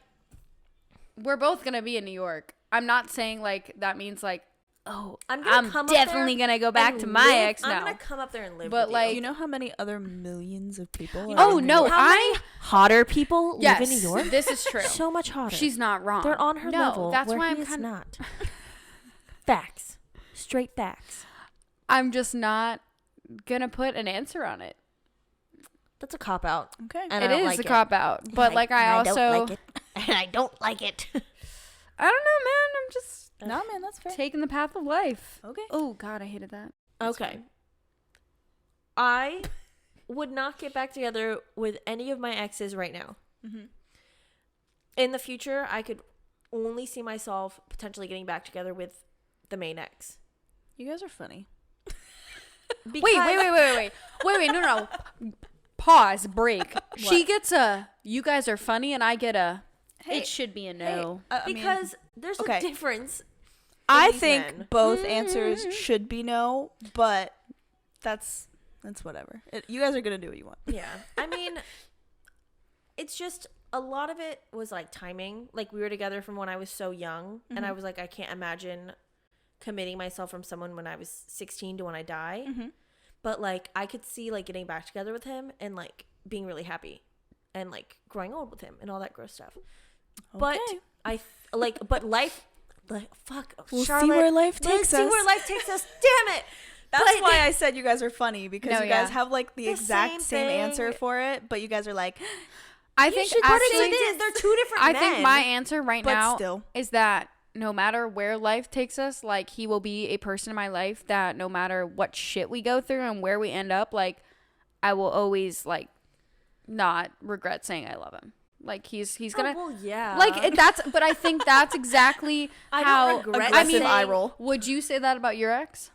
we're both going to be in New York. I'm not saying, like, that means, like, oh, I'm I'm definitely going to go back to my ex now. I'm going to come up there and live But, with like- Do you know how many other millions of people are Oh, in New no, York? How many hotter people yes, live in New York? this is true. So much hotter. She's not wrong. They're on her no, level. That's where why he I'm is kind of not. Facts. Straight facts. I'm just not going to put an answer on it. That's a cop out. Okay. And It I don't is like a it. cop out. But, like, I also... don't like it. And I don't like it. I don't know, man. I'm just No, man, that's fair. taking the path of life. Okay. Oh, God, I hated that. Okay. I would not get back together with any of my exes right now. Mm-hmm. In the future, I could only see myself potentially getting back together with the main ex. You guys are funny. Wait, no. Pause, break. She gets a, you guys are funny, and I get a, Hey, it should be a no. I mean, Because there's okay. a difference. I these think men. both answers should be no, but that's whatever. You guys are gonna do what you want. Yeah. I mean, it's just a lot of it was like timing. Like we were together from when I was so young, and I was like, I can't imagine committing myself from someone when I was 16 to when I die. Mm-hmm. But like I could see like getting back together with him and like being really happy and like growing old with him and all that gross stuff. But but life, like fuck, We'll Charlotte, see where life let's takes see us. where life takes us. Damn it! That's But- why I said you guys are funny, because No, you guys yeah. have like the exact same thing. answer for it, but you guys are like, I You think should put it actually, in this. They're two different I men. think my answer right but now still. is that no matter where life takes us, like he will be a person in my life that no matter what shit we go through and where we end up, like I will always like not regret saying I love him. Like he's gonna well, yeah. like but I think that's exactly I how don't regret aggressive saying eye roll would you say that about your ex?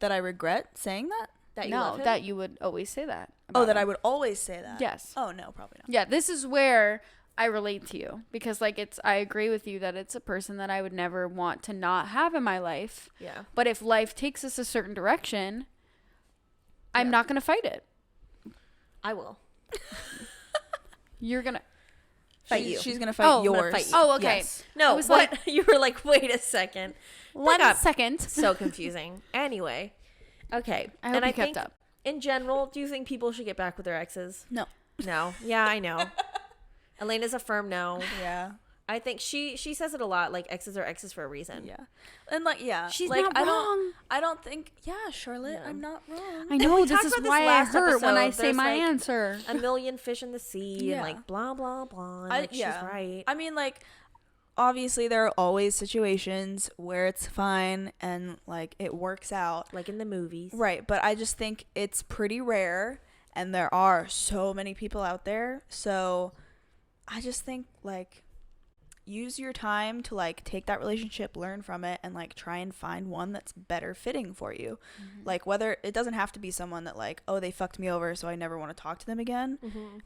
that I regret saying that. that you No, love him. that you would always say that. Oh, about that him. I would always say that. Yes. Oh no, probably not. Yeah, this is where I relate to you because like I agree with you that it's a person that I would never want to not have in my life. Yeah. But if life takes us a certain direction, I'm Yeah. not going to fight it. I will. You're going to Fight you. She's gonna fight Oh, I'm yours. gonna fight you. Oh, okay. Yes. No, I was what? You were like, wait a second. One got second. So confusing. Anyway. Okay. I hope and you I kept think, up. in general, do you think people should get back with their exes? No. No. Yeah, I know. Elena's a firm no. Yeah. I think she says it a lot. Like exes are exes for a reason. Yeah. And like, yeah. She's like, not wrong. I don't think. Yeah, Charlotte, Yeah. I'm not wrong. I know we this talked is about this why I last hurt when I episode. say There's, my like, answer. A million fish in the sea Yeah. and like blah blah blah. And, I- like she's right. I mean, like, obviously there are always situations where it's fine and like it works out. Like in the movies. Right, but I just think it's pretty rare, and there are so many people out there. So I just think like use your time to like take that relationship, learn from it, and like try and find one that's better fitting for you. Like, whether it doesn't have to be someone that like, oh, they fucked me over, so I never want to talk to them again.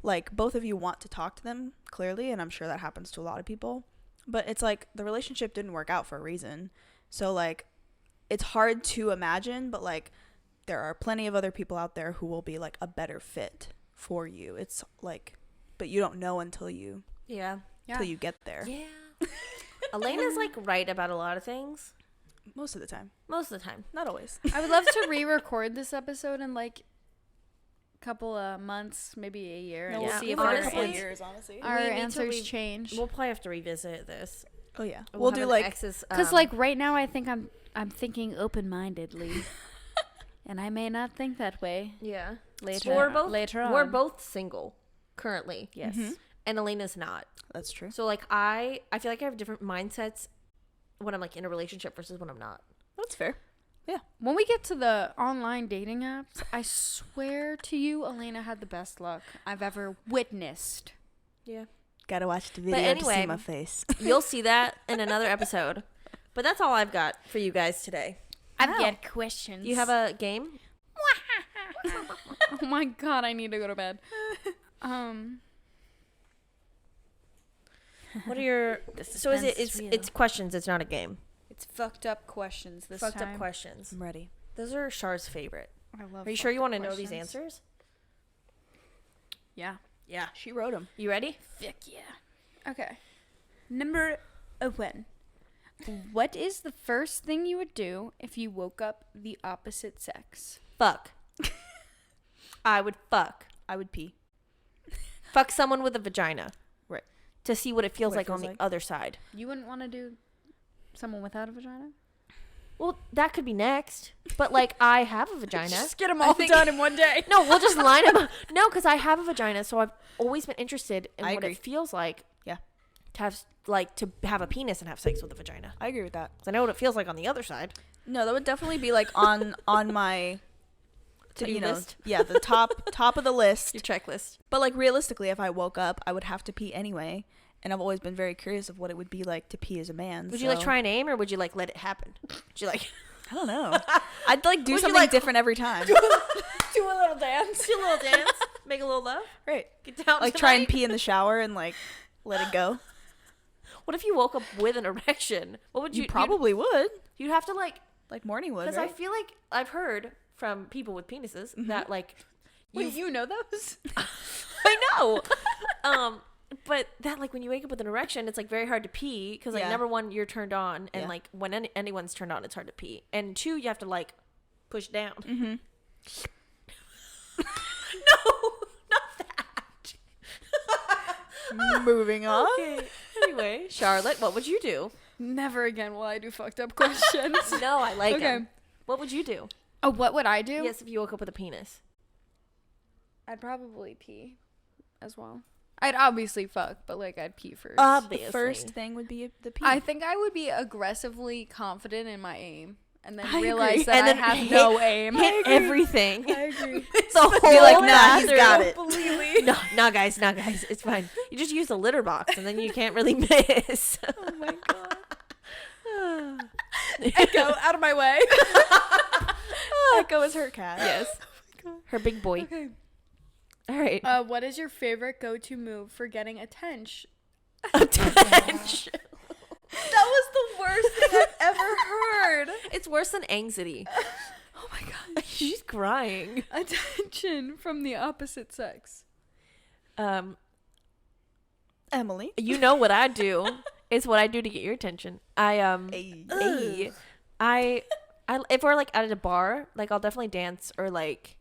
Like, both of you want to talk to them clearly, and I'm sure that happens to a lot of people, but it's like the relationship didn't work out for a reason. So like, it's hard to imagine, but like, there are plenty of other people out there who will be like a better fit for you. It's like, but you don't know until you until you get there. Yeah. Elena's like right about a lot of things. Most of the time. Most of the time. Not always. I would love to re-record this episode in like a couple of months, maybe a year, and see if honestly. our answers change. We'll probably have to revisit this. Oh yeah. We'll do like Exes, because like right now I think I'm thinking open-mindedly. And I may not think that way. Yeah. Later on. We're both single currently. Yes. And Elena's not. That's true. So like I feel like I have different mindsets when I'm like in a relationship versus when I'm not. That's fair. Yeah. When we get to the online dating apps, I swear to you, Elena had the best luck I've ever witnessed. Yeah. Gotta watch the video to see my face. You'll see that in another episode. But that's all I've got for you guys today. I've got questions. You have a game? Oh my god, I need to go to bed. What are your so is it it's questions, it's not a game. It's fucked up questions this Fucked time. up questions. I'm ready. Those are Char's favorite. I love Are you sure you want to know questions. these answers? Yeah. Yeah. She wrote them. You ready? Fuck yeah. Okay. Number 1. What is the first thing you would do if you woke up the opposite sex? Fuck. I would fuck. I would pee. Fuck someone with a vagina. Right. To see what it feels What it like feels on like. the other side. You wouldn't want to do someone without a vagina? Well, that could be next. But like, I have a vagina. Just get them all done in one day. No, we'll just line them up. No, because I have a vagina, so I've always been interested in I what agree. it feels like. Yeah. To have a penis and have sex with a vagina. I agree with that. 'Cause I know what it feels like on the other side. No, that would definitely be like on my To-do list. Yeah, the top of the list. Your checklist. But like realistically, if I woke up, I would have to pee anyway, and I've always been very curious of what it would be like to pee as a man. Would you like try and aim, or would you like let it happen? Would you like I don't know. I'd like do Would you, something like, different every time. do a little dance? Do a little dance. Make a little love. Right. Get down. Like try and pee in the shower and like let it go. What if you woke up with an erection? What would you? You probably would. You'd have to like. Like morning wood, Because right? I feel like I've heard from people with penises that like. Wait, you know those? I know. But that like when you wake up with an erection, it's like very hard to pee because like number one, you're turned on, and like when anyone's turned on, it's hard to pee, and 2, you have to like push down. Mm-hmm. No, not that. Moving on. Okay. Anyway, Charlotte, what would you do? Never again will I do fucked up questions. No, I like Okay. them. What would you do? Oh, what would I do? Yes, if you woke up with a penis. I'd probably pee as well. I'd obviously fuck, but like I'd pee first. Obviously. The first thing would be the pee. I think I would be aggressively confident in my aim, and then I realize agree. that And I then have hit- no aim. Hit everything. I agree. It's a whole Be like, nah, he's bathroom. got it. Completely. No, guys, it's fine. You just use the litter box, and then you can't really miss. Oh my god. Echo, out of my way. Echo is her cat. Yes. Her big boy. Okay. All right. What is your favorite go-to move for getting attention? Attention. That was the worst thing I've ever heard. It's worse than anxiety. Oh my god. She's crying. Attention from the opposite sex. Emily. You know what I do. It's what I do to get your attention. Hey. I if we're like at a bar, like I'll definitely dance or like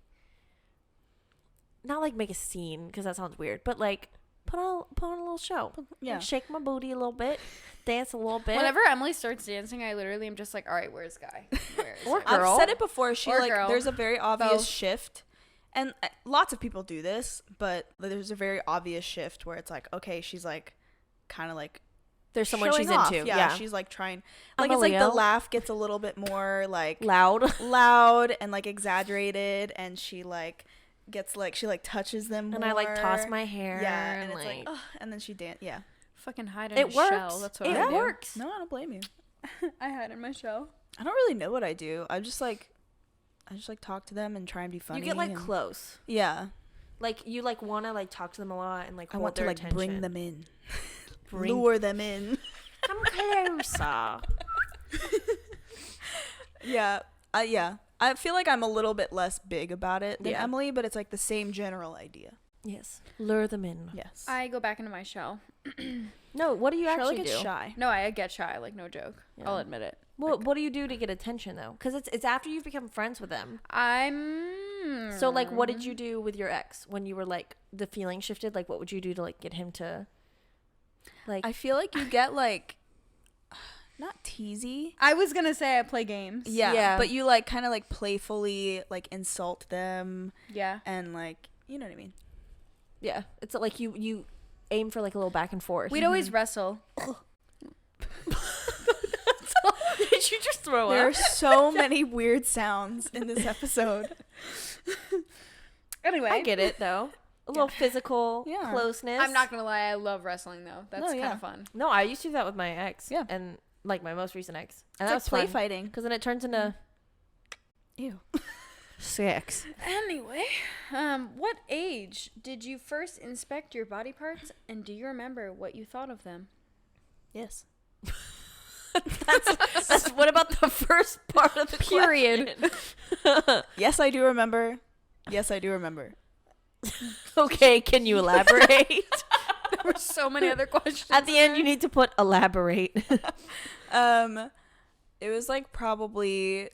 not like make a scene because that sounds weird, but like put on a little show. Yeah. Like, shake my booty a little bit, dance a little bit. Whenever Emily starts dancing, I literally am just like, all right, where's guy? Where is Or it? girl. I've said it before. She Or like girl. there's a very obvious Both. shift, and lots of people do this, but there's a very obvious shift where it's like, okay, she's like, kind of like There's someone showing she's off. into. Yeah, Yeah. she's like trying. I'm Like it's like the Leo. laugh gets a little bit more like loud. and like exaggerated, and she like gets like she like touches them And more. I like toss my hair. Yeah, and it's like like, oh, and then she dance. Yeah. fucking hide in It a works. shell. That's what It I do. works. No, I don't blame you. I hide in my shell. I don't really know what I do. I just like talk to them and try and be funny. You get like and- close. Yeah. Like you like want to like talk to them a lot and like I hold want to their like attention. bring them in. Bring- Lure them in. Come closer. Yeah. I feel like I'm a little bit less big about it than Yeah. Emily, but it's like the same general idea. Yes. Lure them in. Yes. I go back into my shell. No, what do you Charlotte actually gets do? shy. No, I get shy. Like, no joke. Yeah. I'll admit it. Well, what do you do to get attention though? Because it's after you've become friends with them. So like, what did you do with your ex when you were like the feeling shifted? Like, what would you do to like get him to? Like, I feel like you get like not teasy. I was gonna say I play games. Yeah. But you like kind of like playfully like insult them Yeah. and like, you know what I mean? yeah, it's like you aim for like a little back and forth. We'd always wrestle. Did you just throw There up? are so many weird sounds in this episode. Anyway. I get it though. A little physical Yeah. closeness. I'm not gonna lie, I love wrestling though. That's No, kind yeah. of fun. No, I used to do that with my ex. Yeah. And like my most recent ex. And It's that like was play fun. fighting. Because then it turns into Ew. sex. Anyway, what age did you first inspect your body parts, and do you remember what you thought of them? Yes. That's what about the first part of the Period. question? Yes, I do remember. Yes, I do remember. Okay, can you elaborate? There were so many other questions. At the end, you need to put elaborate. It was like probably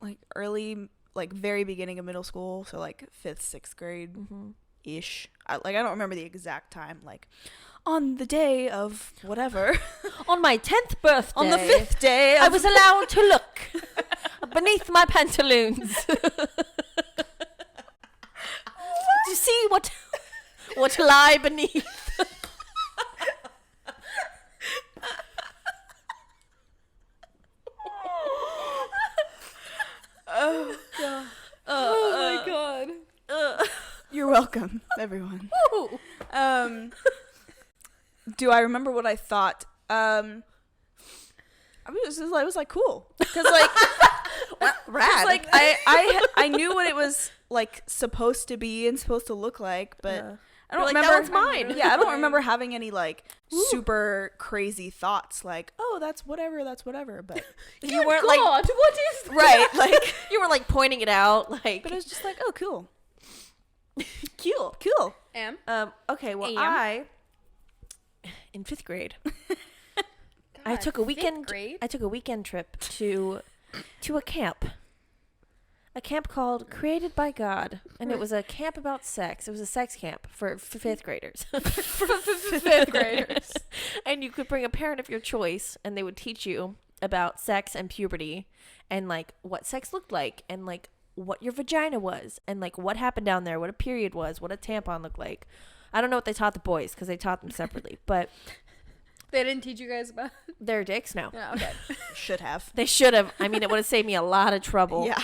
like early, like very beginning of middle school, so like 5th, 6th grade ish. I don't remember the exact time. Like on the day of whatever, On my 10th birthday, on the 5th day, I was allowed to look beneath my pantaloons to see what lie beneath. Oh god. Oh my god. You're welcome, everyone. Ooh. Do I remember what I thought? I was like cool because like Rad. like I knew what it was like supposed to be and supposed to look like, but Yeah. I don't You're like, remember. that one's mine. Yeah, I don't remember having any like super crazy thoughts like, oh, that's whatever. But You weren't like what is right, like, you were like pointing it out, like. but it was just like, oh, cool, cool. Am? Okay, well, Am. in 5th grade, I took a weekend. Grade? I took a weekend trip to a camp. A camp called Created by God, and it was a camp about sex. It was a sex camp for 5th graders. Fifth graders. And you could bring a parent of your choice, and they would teach you about sex and puberty, and like what sex looked like, and like what your vagina was, and like what happened down there, what a period was, what a tampon looked like. I don't know what they taught the boys because they taught them separately, but They didn't teach you guys about. their dicks, no. Yeah, okay. should have. They should have. I mean, it would have saved me a lot of trouble. Yeah.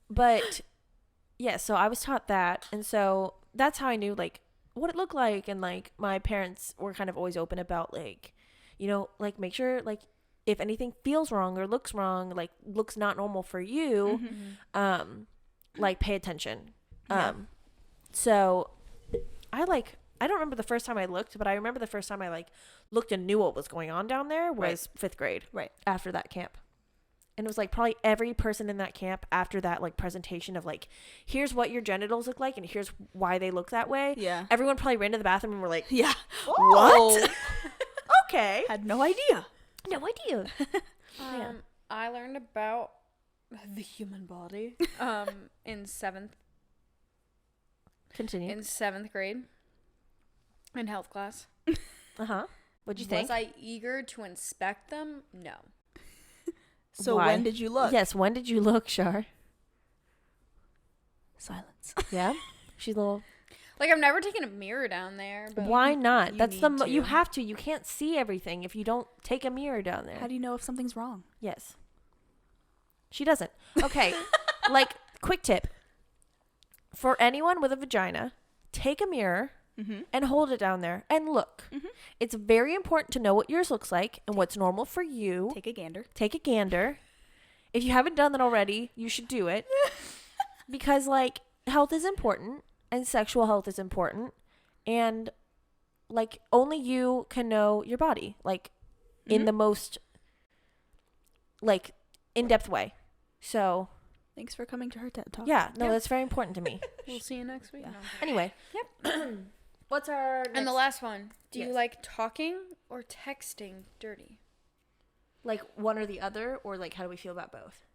But yeah, so I was taught that, and so that's how I knew like what it looked like, and like my parents were kind of always open about like, you know, like make sure like if anything feels wrong or looks wrong, like looks not normal for you, like pay attention. Yeah. So I don't remember the first time I looked, but I remember the first time I like looked and knew what was going on down there was 5th grade. Right. After that camp. And it was like probably every person in that camp after that like presentation of like, here's what your genitals look like and here's why they look that way. Yeah. Everyone probably ran to the bathroom and were like, Yeah. "Whoa." What? Okay. Had no idea. No idea. Yeah. I learned about the human body in 7th Continue. 7th grade in health class. Uh-huh. What'd you think? Was I eager to inspect them? No. So Why? when did you look? Yes, when did you look, Shar? Silence. Yeah? She's a little... Like, I've never taken a mirror down there. But Why not? you That's need you to. have to. You can't see everything if you don't take a mirror down there. How do you know if something's wrong? Yes. She doesn't. Okay. Like, quick tip. For anyone with a vagina, take a mirror and hold it down there and look. It's very important to know what yours looks like and what's normal for you. Take a gander. If you haven't done that already, you should do it. Because, like, health is important and sexual health is important. And, like, only you can know your body, like, in the most, like, in-depth way. So, thanks for coming to her TED Talk. yeah, no, that's very important to me. We'll see you next week. Yeah. No. Anyway. Yep. What's our next? And the last one. Do you Yes. like talking or texting dirty? Like, one or the other, or, like, how do we feel about both?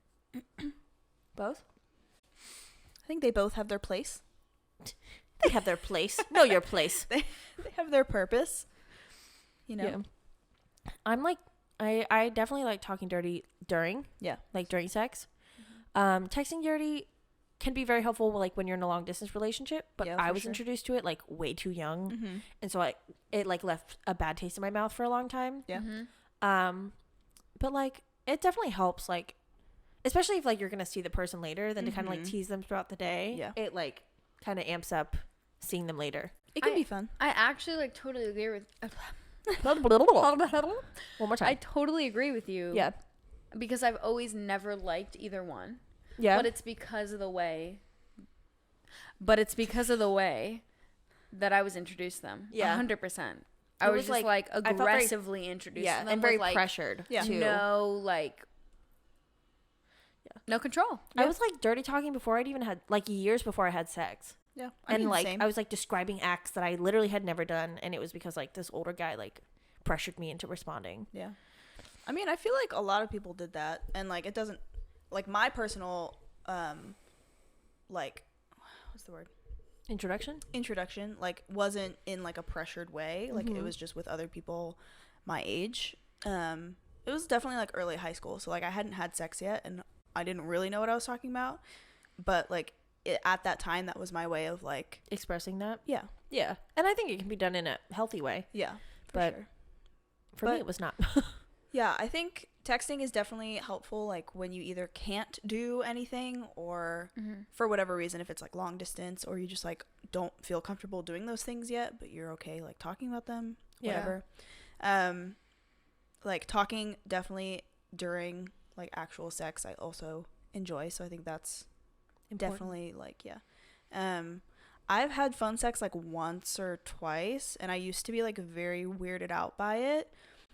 Both? I think they both have their place. They have their place. Know your place. They have their purpose. You know? Yeah. I'm like, I definitely like talking dirty during. Yeah. Like during sex. Texting dirty can be very helpful, like when you're in a long distance relationship. But Yeah, I for was sure. introduced to it like way too young, Mm-hmm. and so it like left a bad taste in my mouth for a long time. Yeah. But like it definitely helps, like especially if like you're gonna see the person later, then to kind of like Mhm. tease them throughout the day. Yeah. It like kind of amps up seeing them later. It can be fun. I actually like totally agree with. One more time. I totally agree with you. Yeah. Because I've always never liked either one. Yeah. But it's because of the way. That I was introduced to them. Yeah. 100%. I It was was, just like I felt very- aggressively introduced to them. and very with, like, pressured Yeah. too. no like. Yeah. No control. I was like dirty talking before I'd even had like years before I had sex. Yeah. And like I was like describing acts that I literally had never done, and it was because like this older guy like pressured me into responding. Yeah. I mean, I feel like a lot of people did that, and like it doesn't, like my personal, like, what's the word? Introduction, like wasn't in like a pressured way. Like it was just with other people my age. It was definitely like early high school, so like I hadn't had sex yet, and I didn't really know what I was talking about. But like at that time, that was my way of like Expressing that. yeah, Yeah. And I think it can be done in a healthy way. yeah, for But- sure. For But- me, it was not. Yeah, I think texting is definitely helpful, like when you either can't do anything or for whatever reason, if it's like long distance or you just like don't feel comfortable doing those things yet, but you're okay like talking about them, Yeah. whatever. Like talking definitely during like actual sex, I also enjoy. So I think that's definitely like, yeah. I've had phone sex like once or twice, and I used to be like very weirded out by it.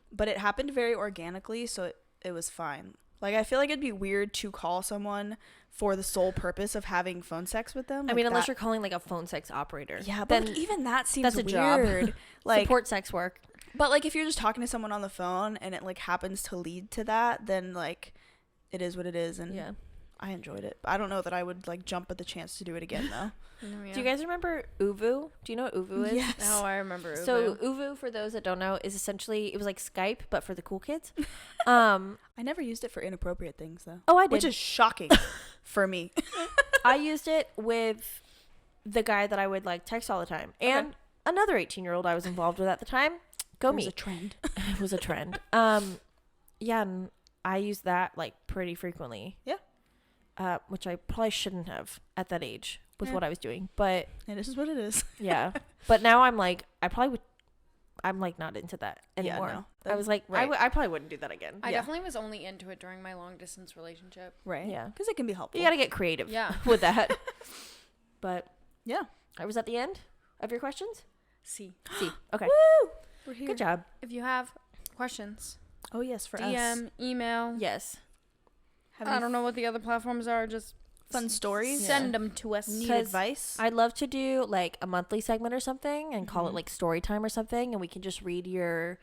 But it happened very organically, so it was fine. Like, I feel like it'd be weird to call someone for the sole purpose of having phone sex with them. I mean, like unless that, you're calling like a phone sex operator. yeah, but then like, even that seems that's a job. weird. Like, support sex work. but like if you're just talking to someone on the phone and it like happens to lead to that, then like it is what it is, and Yeah. I enjoyed it. I don't know that I would like jump at the chance to do it again though. Do you guys remember Uvu? Do you know what Uvu is? Yes. Oh, I remember. So Uvu, for those that don't know, is essentially, it was like Skype, but for the cool kids. I I never used it for inappropriate things though. Oh, I did. Which is shocking for me. I used it with the guy that I would like text all the time, and another 18-year-old I was involved with at the time. Go It was me. a trend. It was a trend. Yeah, and I used that like pretty frequently. Yeah. Which I probably shouldn't have at that age with Yeah. what I was doing, but And this is what it is. yeah. But now I'm like, I'm like not into that anymore. no, I was like, right. I probably wouldn't do that again. I Yeah. definitely was only into it during my long distance relationship. Right. Yeah. Because it can be helpful. You got to get creative Yeah. with that. But Yeah. I was at the end of your questions. See. See. Okay. Woo! We're here. Good job. If you have questions, Oh, yes, for us. DM, email. Yes. Have I any don't know what the other platforms are. Just fun stories? send them to us. Need 'Cause advice? I'd love to do like a monthly segment or something and call it Mhm. like story time or something, and we can just read your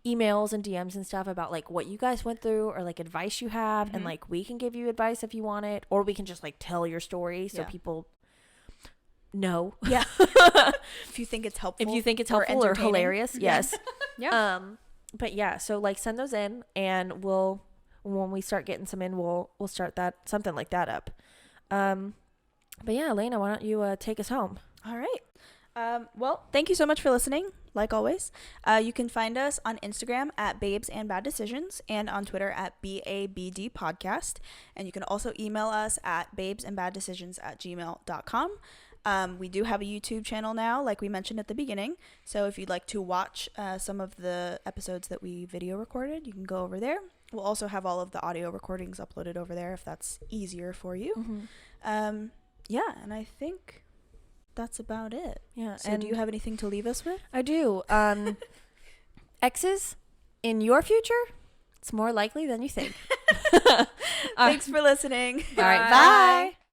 emails and DMs and stuff about like what you guys went through or like advice you have, and Mhm. like we can give you advice if you want it, or we can just like tell your story so Yeah. people know. Yeah. If you think it's helpful. If you think it's helpful or entertaining. hilarious. Yeah. Yes. Yeah. But yeah, so like send those in, and when we start getting some in, we'll start something like that up. But yeah, Elena, why don't you take us home? All right. Well, thank you so much for listening. Like always, you can find us on Instagram at Babes and Bad Decisions and on Twitter at BABD Podcast. And you can also email us at babesandbaddecisions@gmail.com. We do have a YouTube channel now, like we mentioned at the beginning. So if you'd like to watch some of the episodes that we video recorded, you can go over there. We'll also have all of the audio recordings uploaded over there if that's easier for you. Mm-hmm. Yeah, and I think that's about it. Yeah. So do you have anything to leave us with? I do. Exes, in your future, it's more likely than you think. Thanks for listening. All right. Bye.